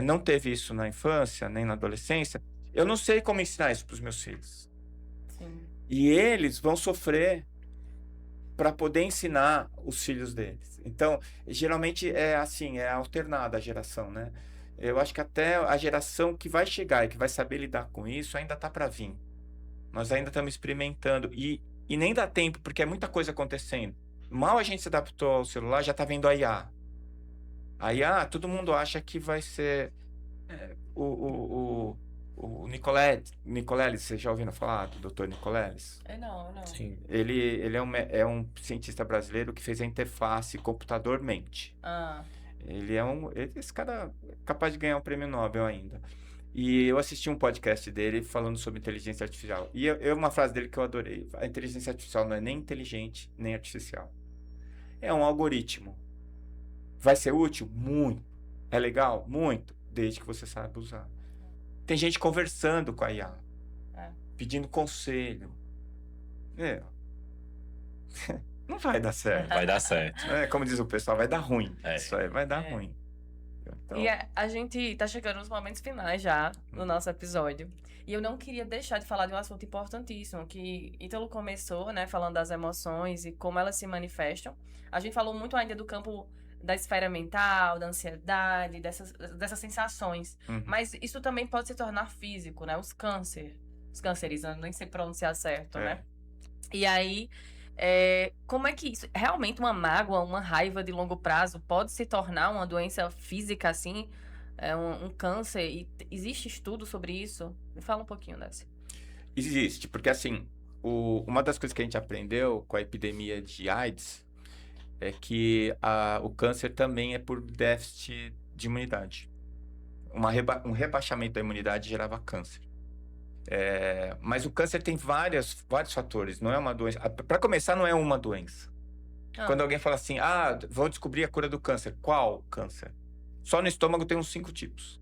não teve isso na infância, nem na adolescência. Eu não sei como ensinar isso para os meus filhos. Sim. E eles vão sofrer para poder ensinar os filhos deles. Então, geralmente é assim, é alternada a geração, né? Eu acho que até a geração que vai chegar e que vai saber lidar com isso ainda está para vir. Nós ainda estamos experimentando. E nem dá tempo, porque é muita coisa acontecendo. Mal a gente se adaptou ao celular, já está vendo a IA. A IA, todo mundo acha que vai ser o Nicoleles. Você já ouviu falar do Dr. Nicoleles? Não. Sim. Ele é um cientista brasileiro que fez a interface computador-mente. Esse cara é capaz de ganhar um prêmio Nobel ainda. E eu assisti um podcast dele falando sobre inteligência artificial. E uma frase dele que eu adorei. A inteligência artificial não é nem inteligente, nem artificial. É um algoritmo. Vai ser útil? Muito. É legal? Muito. Desde que você saiba usar. Tem gente conversando com a IA. Pedindo conselho. Não vai dar certo. Vai dar certo. Como diz o pessoal, vai dar ruim. Isso aí vai dar ruim. Então... E a gente tá chegando nos momentos finais já do nosso episódio. E eu não queria deixar de falar de um assunto importantíssimo, que Ítalo começou, né, falando das emoções e como elas se manifestam. A gente falou muito ainda do campo da esfera mental, da ansiedade, dessas sensações. Mas isso também pode se tornar físico, né? Os cânceres, eu nem sei pronunciar certo, né? E aí, Como é que isso, realmente uma mágoa, uma raiva de longo prazo pode se tornar uma doença física assim, um câncer? E existe estudo sobre isso? Me fala um pouquinho dessa. Existe, porque assim, uma das coisas que a gente aprendeu com a epidemia de AIDS é que o câncer também é por déficit de imunidade. Um rebaixamento da imunidade gerava câncer. Mas o câncer tem vários fatores, não é uma doença. Para começar, não é uma doença. Quando alguém fala assim, vão descobrir a cura do câncer. Qual câncer? Só no estômago tem uns 5 tipos.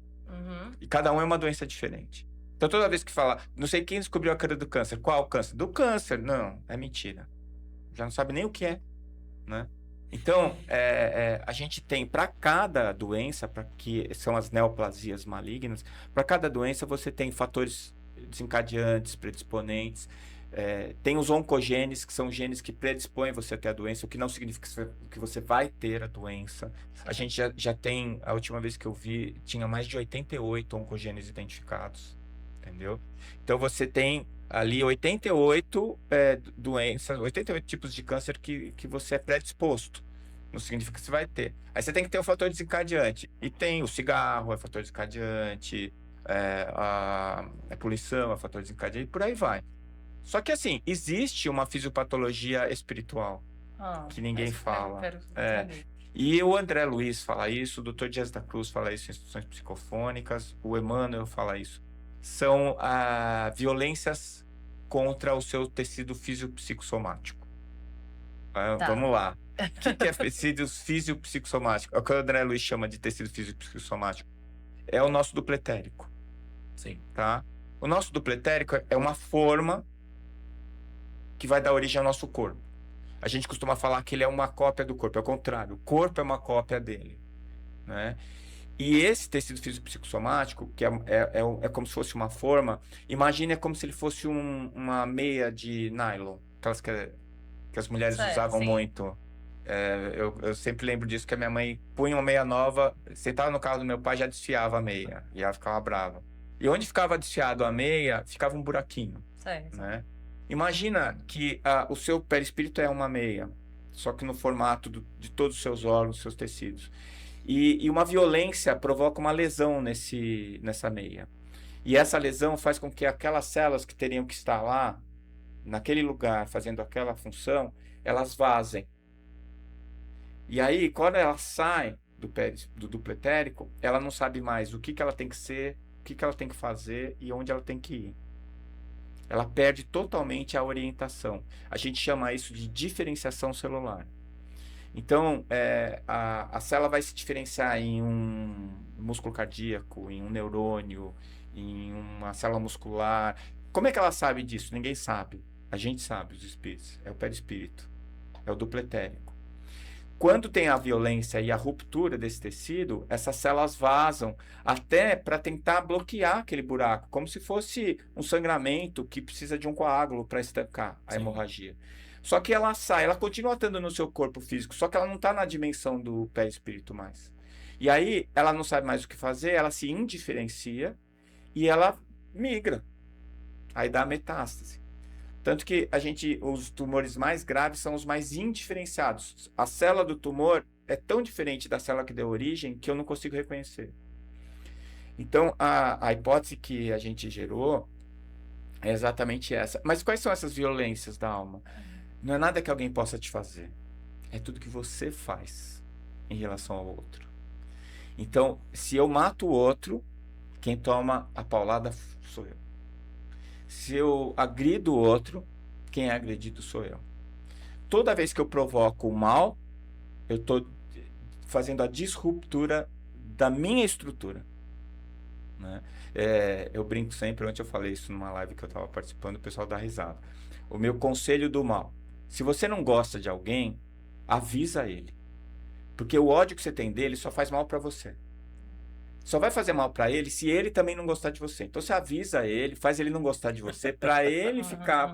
E cada um é uma doença diferente. Então, toda vez que fala, não sei quem descobriu a cura do câncer. Qual câncer? Do câncer. Não, é mentira. Já não sabe nem o que é, né? Então, a gente tem para cada doença, que são as neoplasias malignas, para cada doença você tem fatores desencadeantes, predisponentes. Tem os oncogenes, que são genes que predispõem você a ter a doença, o que não significa que você vai ter a doença. A gente já tem, a última vez que eu vi, tinha mais de 88 oncogenes identificados, entendeu? Então você tem ali 88 doenças, 88 tipos de câncer que você é predisposto. Não significa que você vai ter. Aí você tem que ter o fator desencadeante. E tem o cigarro, é fator desencadeante, a poluição é fator desencadeante, e por aí vai. Só que assim, existe uma fisiopatologia espiritual que ninguém fala. E o André Luiz fala isso, o Dr. Dias da Cruz fala isso em instruções psicofônicas, o Emmanuel fala isso. São violências contra o seu tecido fisiopsicossomático. Vamos lá. O que é tecido fisiopsicossomático? É o que o André Luiz chama de tecido fisiopsicossomático. É o nosso duplo etérico. Sim. Tá? O nosso duplo etérico é uma forma que vai dar origem ao nosso corpo. A gente costuma falar que ele é uma cópia do corpo. É o contrário. O corpo é uma cópia dele, né? E esse tecido fisiopsicossomático, que é como se fosse uma forma, imagine como se ele fosse uma meia de nylon, aquelas que as mulheres usavam muito. Eu sempre lembro disso, que a minha mãe punha uma meia nova, sentava no carro do meu pai, já desfiava a meia, e ela ficava brava. E onde ficava desfiado a meia, ficava um buraquinho, né? Imagina que o seu perispírito é uma meia, só que no formato de todos os seus órgãos, seus tecidos. E uma violência provoca uma lesão nessa meia. E essa lesão faz com que aquelas células que teriam que estar lá, naquele lugar, fazendo aquela função, elas vazem. E aí, quando ela sai do duplo etérico, ela não sabe mais o que ela tem que ser, o que ela tem que fazer e onde ela tem que ir. Ela perde totalmente a orientação. A gente chama isso de diferenciação celular. Então, a célula vai se diferenciar em um músculo cardíaco, em um neurônio, em uma célula muscular. Como é que ela sabe disso? Ninguém sabe. A gente sabe, os espíritos. É o perispírito. É o duplo etérico. Quando tem a violência e a ruptura desse tecido, essas células vazam até para tentar bloquear aquele buraco, como se fosse um sangramento que precisa de um coágulo para estancar a hemorragia. Só que ela sai, ela continua estando no seu corpo físico, só que ela não está na dimensão do perispírito mais. E aí ela não sabe mais o que fazer, ela se indiferencia e ela migra. Aí dá metástase. Tanto que os tumores mais graves são os mais indiferenciados. A célula do tumor é tão diferente da célula que deu origem que eu não consigo reconhecer. Então, a hipótese que a gente gerou é exatamente essa. Mas quais são essas violências da alma? Não é nada que alguém possa te fazer. É tudo que você faz em relação ao outro. Então, se eu mato o outro, quem toma a paulada sou eu. Se eu agrido o outro, quem é agredido sou eu. Toda vez que eu provoco o mal, eu estou fazendo a disruptura da minha estrutura, né? Eu brinco sempre, ontem eu falei isso numa live que eu estava participando, o pessoal dá risada. O meu conselho do mal: se você não gosta de alguém, avisa ele. Porque o ódio que você tem dele só faz mal para você. Só vai fazer mal para ele se ele também não gostar de você. Então você avisa ele, faz ele não gostar de você, para ele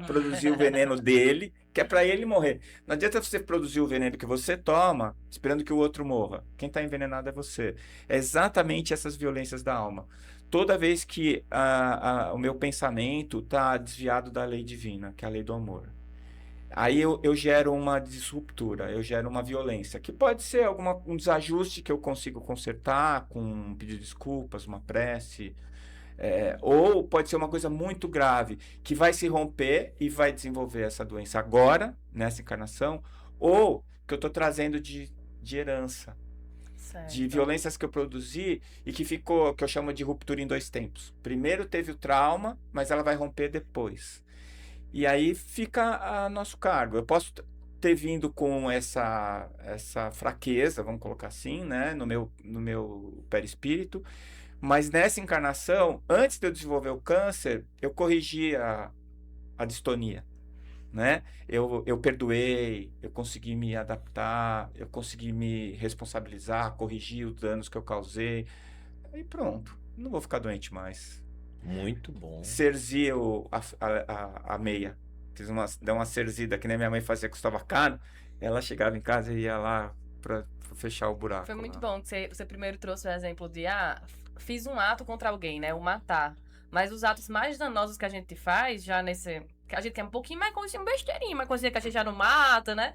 produzir o veneno dele, que é para ele morrer. Não adianta você produzir o veneno que você toma, esperando que o outro morra. Quem está envenenado é você. É exatamente essas violências da alma. Toda vez que o meu pensamento está desviado da lei divina, que é a lei do amor, Aí eu gero uma disruptura, eu gero uma violência, que pode ser um desajuste que eu consigo consertar com um pedido de desculpas, uma prece, ou pode ser uma coisa muito grave, que vai se romper e vai desenvolver essa doença agora, nessa encarnação, ou que eu estou trazendo de herança, de violências que eu produzi e que ficou, que eu chamo de ruptura em 2 tempos. Primeiro teve o trauma, mas ela vai romper depois. E aí fica a nosso cargo. Eu posso ter vindo com essa fraqueza, vamos colocar assim, né, no meu perispírito, mas nessa encarnação, antes de eu desenvolver o câncer, eu corrigi a distonia, né? Eu perdoei, eu consegui me adaptar, eu consegui me responsabilizar, corrigir os danos que eu causei, e pronto, não vou ficar doente mais. Muito bom. Cerzi a meia. Deu uma cerzida, que nem minha mãe fazia, custava caro. Ela chegava em casa e ia lá pra fechar o buraco. Foi muito bom que você primeiro trouxe o exemplo de, fiz um ato contra alguém, né? O matar. Mas os atos mais danosos que a gente faz, já nesse... Que a gente quer um pouquinho mais coisa, um besteirinho, mais coisinha que a gente já não mata, né?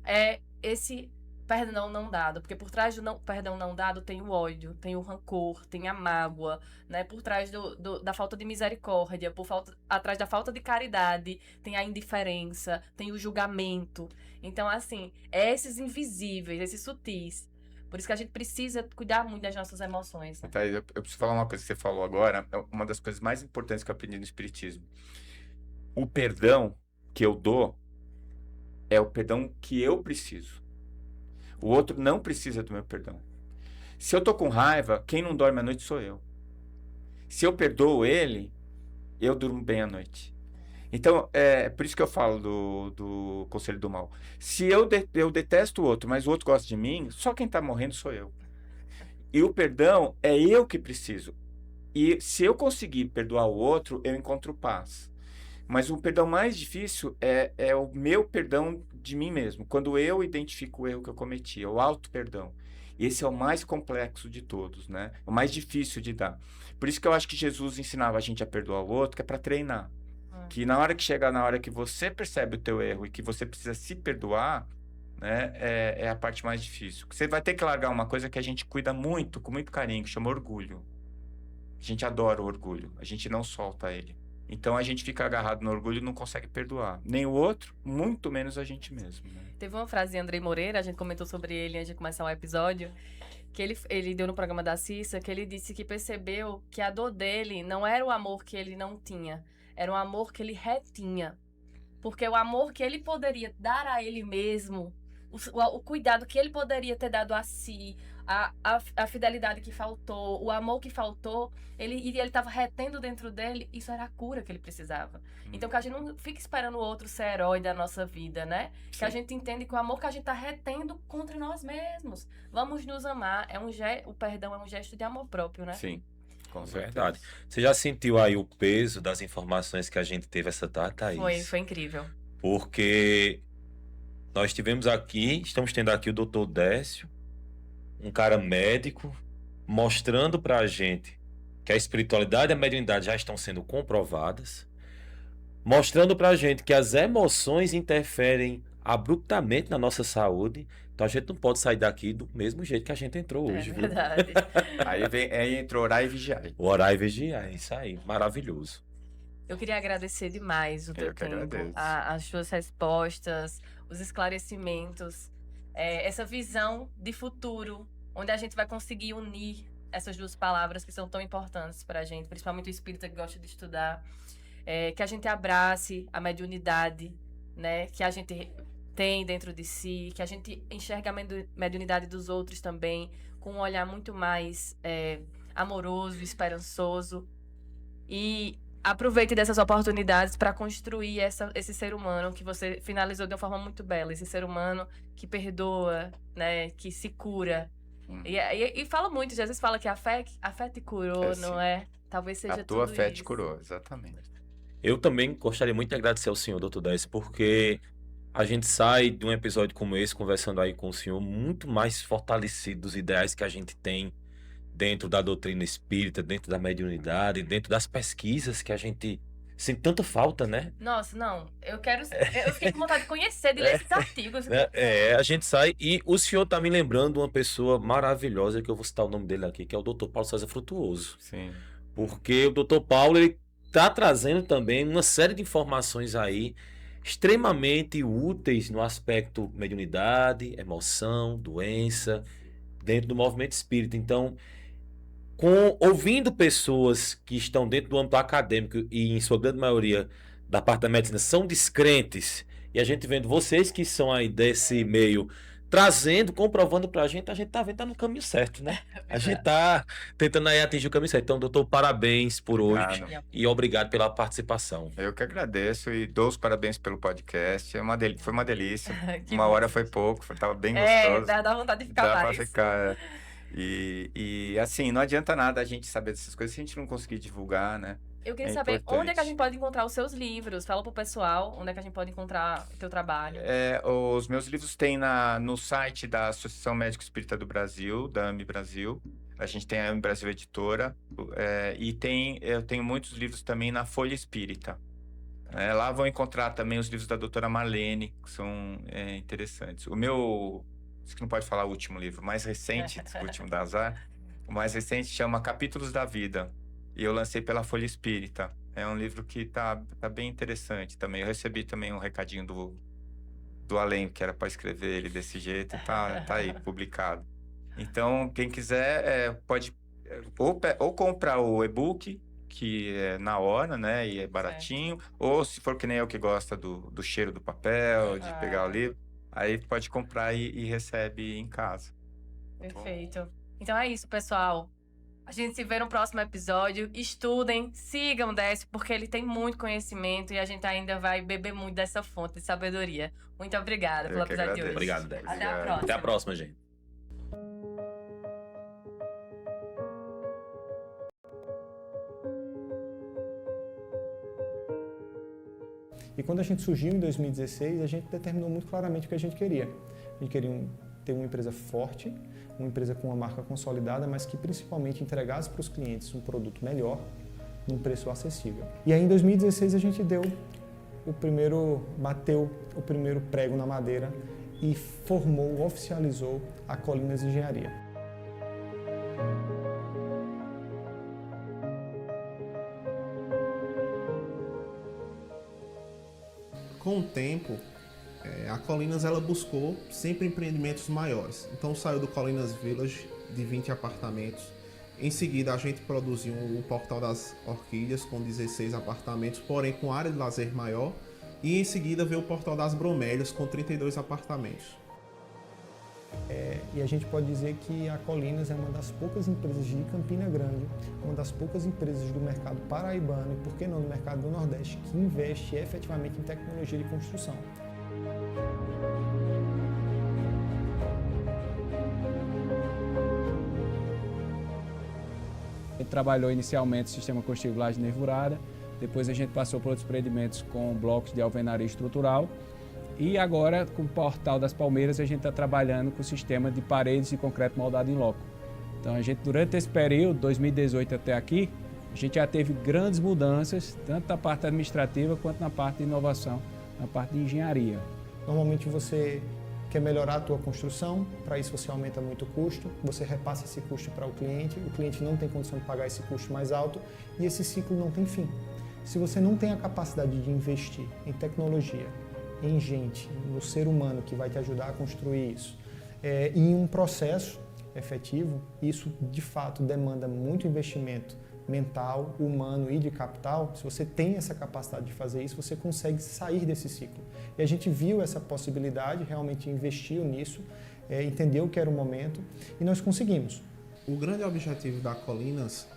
É esse perdão não dado. Porque por trás do perdão não dado tem o ódio, tem o rancor, tem a mágoa, né? Por trás da falta de misericórdia, atrás da falta de caridade, tem a indiferença, tem o julgamento. Então, assim, esses invisíveis, esses sutis. Por isso que a gente precisa cuidar muito das nossas emoções. Né? Eu preciso falar uma coisa que você falou agora, é uma das coisas mais importantes que eu aprendi no Espiritismo. O perdão que eu dou é o perdão que eu preciso. O outro não precisa do meu perdão. Se eu tô com raiva, quem não dorme à noite sou eu. Se eu perdoo ele, eu durmo bem à noite. Então, é por isso que eu falo do conselho do mal. Se eu detesto o outro, mas o outro gosta de mim, só quem tá morrendo sou eu. E o perdão é eu que preciso. E se eu conseguir perdoar o outro, eu encontro paz. Mas o perdão mais difícil é o meu perdão de mim mesmo. Quando eu identifico o erro que eu cometi, é o auto-perdão. Esse é o mais complexo de todos, né? O mais difícil de dar. Por isso que eu acho que Jesus ensinava a gente a perdoar o outro, que é para treinar. Que na hora que você percebe o teu erro e que você precisa se perdoar, né, é a parte mais difícil. Você vai ter que largar uma coisa que a gente cuida muito, com muito carinho, que chama orgulho. A gente adora o orgulho, a gente não solta ele. Então a gente fica agarrado no orgulho e não consegue perdoar. Nem o outro, muito menos a gente mesmo. Né? Teve uma frase de Andrei Moreira, a gente comentou sobre ele antes de começar o episódio, que ele deu no programa da Cissa, que ele disse que percebeu que a dor dele não era o amor que ele não tinha, era um amor que ele retinha. Porque o amor que ele poderia dar a ele mesmo, o cuidado que ele poderia ter dado a si, a fidelidade que faltou, o amor que faltou, ele estava retendo dentro dele, isso era a cura que ele precisava. Então que a gente não fica esperando o outro ser herói da nossa vida, né? Sim. Que a gente entende que o amor que a gente está retendo contra nós mesmos. Vamos nos amar, o perdão é um gesto de amor próprio, né? Sim. Com verdade. Você já sentiu aí o peso das informações que a gente teve essa tarde, Thaís? Foi incrível. Porque nós estamos tendo aqui o Dr. Décio, um cara médico, mostrando pra gente que a espiritualidade e a mediunidade já estão sendo comprovadas, mostrando pra gente que as emoções interferem abruptamente na nossa saúde. Então a gente não pode sair daqui do mesmo jeito que a gente entrou hoje. É verdade. Aí entrou orar e vigiar. Orar e vigiar, é isso aí, maravilhoso. Eu queria agradecer demais o teu tempo, as suas respostas, os esclarecimentos, essa visão de futuro, onde a gente vai conseguir unir essas duas palavras que são tão importantes para a gente, principalmente o espírita que gosta de estudar, que a gente abrace a mediunidade, né, que a gente tem dentro de si, que a gente enxerga a mediunidade dos outros também com um olhar muito mais amoroso, esperançoso, e aproveite dessas oportunidades para construir esse ser humano que você finalizou de uma forma muito bela, esse ser humano que perdoa, né, que se cura. E fala muito, Jesus fala que a fé te curou, não é? Talvez seja tudo isso. A tua fé te curou, exatamente. Eu também gostaria muito de agradecer ao senhor, Dr. Décio, porque a gente sai de um episódio como esse, conversando aí com o senhor, muito mais fortalecido dos ideais que a gente tem dentro da doutrina espírita, dentro da mediunidade, dentro das pesquisas que a gente sente tanta falta, né? Nossa, não. Eu fiquei com vontade de conhecer, de ler esses artigos. A gente sai e o senhor tá me lembrando uma pessoa maravilhosa, que eu vou citar o nome dele aqui, que é o Dr. Paulo César Frutuoso. Sim. Porque o Dr. Paulo, ele tá trazendo também uma série de informações aí extremamente úteis no aspecto mediunidade, emoção, doença, dentro do movimento espírita. Então, ouvindo pessoas que estão dentro do âmbito acadêmico e, em sua grande maioria, da parte da medicina, são descrentes, e a gente vendo vocês que são aí desse meio, trazendo, comprovando pra gente, a gente tá vendo que tá no caminho certo, né? A gente tá tentando aí atingir o caminho certo. Então, doutor, parabéns por hoje e obrigado pela participação. Eu que agradeço e dou os parabéns pelo podcast. Foi uma delícia. Que Uma bom. hora foi pouco, tava bem gostoso. Dá vontade de ficar Dá pra mais. ficar. E assim, não adianta nada a gente saber dessas coisas se a gente não conseguir divulgar, né? Eu queria É saber importante. onde é que a gente pode encontrar os seus livros. Fala pro pessoal onde é que a gente pode encontrar o teu trabalho. Os meus livros tem no site da Associação Médico Espírita do Brasil, da AME Brasil. A gente tem a AME Brasil Editora. Eu tenho muitos livros também na Folha Espírita. Lá vão encontrar também os livros da doutora Marlene, que são interessantes. O meu... Isso que não pode falar o último livro, o mais recente, o último da Azar. O mais recente chama Capítulos da Vida. E eu lancei pela Folha Espírita. É um livro que tá bem interessante também. Eu recebi também um recadinho do além, que era para escrever ele desse jeito. Tá aí, publicado. Então, quem quiser pode ou comprar o e-book, que é na hora, né? E é baratinho. Ou se for que nem eu que gosta do cheiro do papel, de pegar o livro, aí pode comprar e recebe em casa. Perfeito. Então é isso, pessoal. A gente se vê no próximo episódio. Estudem, sigam o Décio, porque ele tem muito conhecimento e a gente ainda vai beber muito dessa fonte de sabedoria. Muito obrigada pelo episódio de hoje. Obrigado, Décio. Até a próxima. Até a próxima, gente. E quando a gente surgiu em 2016, a gente determinou muito claramente o que a gente queria. A gente queria ter uma empresa forte, uma empresa com uma marca consolidada, mas que principalmente entregasse para os clientes um produto melhor, num preço acessível. E aí em 2016 a gente bateu o primeiro prego na madeira e oficializou a Colinas Engenharia. Com o tempo, a Colinas ela buscou sempre empreendimentos maiores. Então saiu do Colinas Village de 20 apartamentos. Em seguida a gente produziu o Portal das Orquídeas com 16 apartamentos, porém com área de lazer maior. E em seguida veio o Portal das Bromélias com 32 apartamentos. E a gente pode dizer que a Colinas é uma das poucas empresas de Campina Grande, uma das poucas empresas do mercado paraibano e, por que não, do mercado do Nordeste, que investe efetivamente em tecnologia de construção. A gente trabalhou inicialmente o sistema construtivo laje nervurada, depois a gente passou por outros empreendimentos com blocos de alvenaria estrutural. E agora, com o Portal das Palmeiras, a gente está trabalhando com o sistema de paredes de concreto moldado em loco. Então, a gente, durante esse período, 2018 até aqui, a gente já teve grandes mudanças, tanto na parte administrativa quanto na parte de inovação, na parte de engenharia. Normalmente você quer melhorar a tua construção, para isso você aumenta muito o custo, você repassa esse custo para o cliente não tem condição de pagar esse custo mais alto e esse ciclo não tem fim. Se você não tem a capacidade de investir em tecnologia, em gente, no ser humano que vai te ajudar a construir isso, e em um processo efetivo, isso de fato demanda muito investimento mental, humano e de capital. Se você tem essa capacidade de fazer isso, você consegue sair desse ciclo. E a gente viu essa possibilidade, realmente investiu nisso, entendeu que era o momento e nós conseguimos. O grande objetivo da Colinas,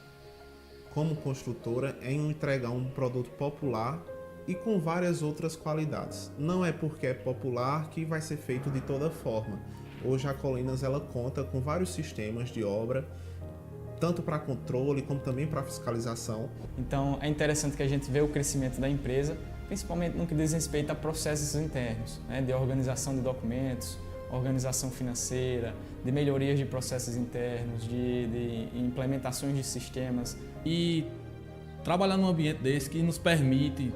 como construtora, é entregar um produto popular e com várias outras qualidades. Não é porque é popular que vai ser feito de toda forma. Hoje a Colinas ela conta com vários sistemas de obra, tanto para controle como também para fiscalização. Então é interessante que a gente vê o crescimento da empresa, principalmente no que diz respeito a processos internos, né, de organização de documentos, organização financeira, de melhorias de processos internos, de implementações de sistemas. E trabalhar num ambiente desse que nos permite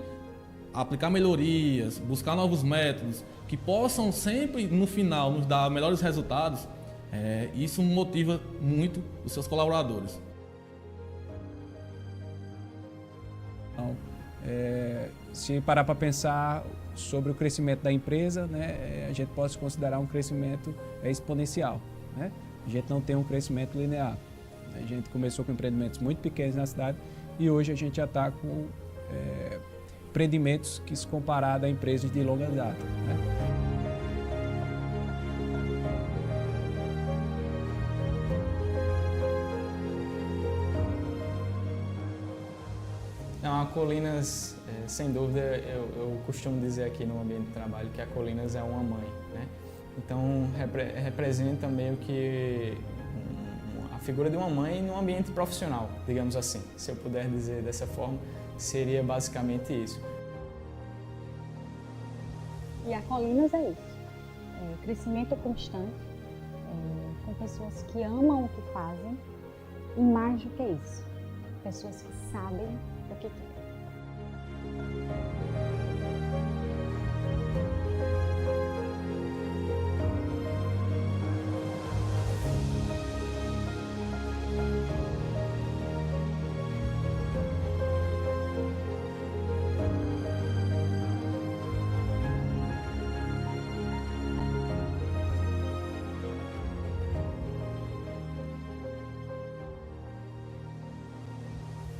aplicar melhorias, buscar novos métodos, que possam sempre, no final, nos dar melhores resultados, isso motiva muito os seus colaboradores. Então, se parar para pensar sobre o crescimento da empresa, né, a gente pode considerar um crescimento exponencial, né? A gente não tem um crescimento linear. A gente começou com empreendimentos muito pequenos na cidade e hoje a gente já está com empreendimentos que se comparado a empresas de longa data, né? Não, a Colinas, sem dúvida, eu costumo dizer aqui no ambiente de trabalho que a Colinas é uma mãe, né? Então, representa meio que a figura de uma mãe no ambiente profissional, digamos assim. Se eu puder dizer dessa forma, seria basicamente isso. E a Colinas é isso, crescimento constante, com pessoas que amam o que fazem e mais do que isso, pessoas que sabem o que querem.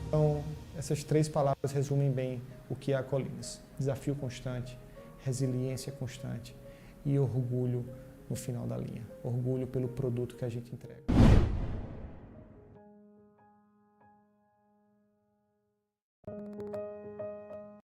Então, essas 3 palavras resumem bem o que é a Colinas. Desafio constante, resiliência constante e orgulho no final da linha. Orgulho pelo produto que a gente entrega.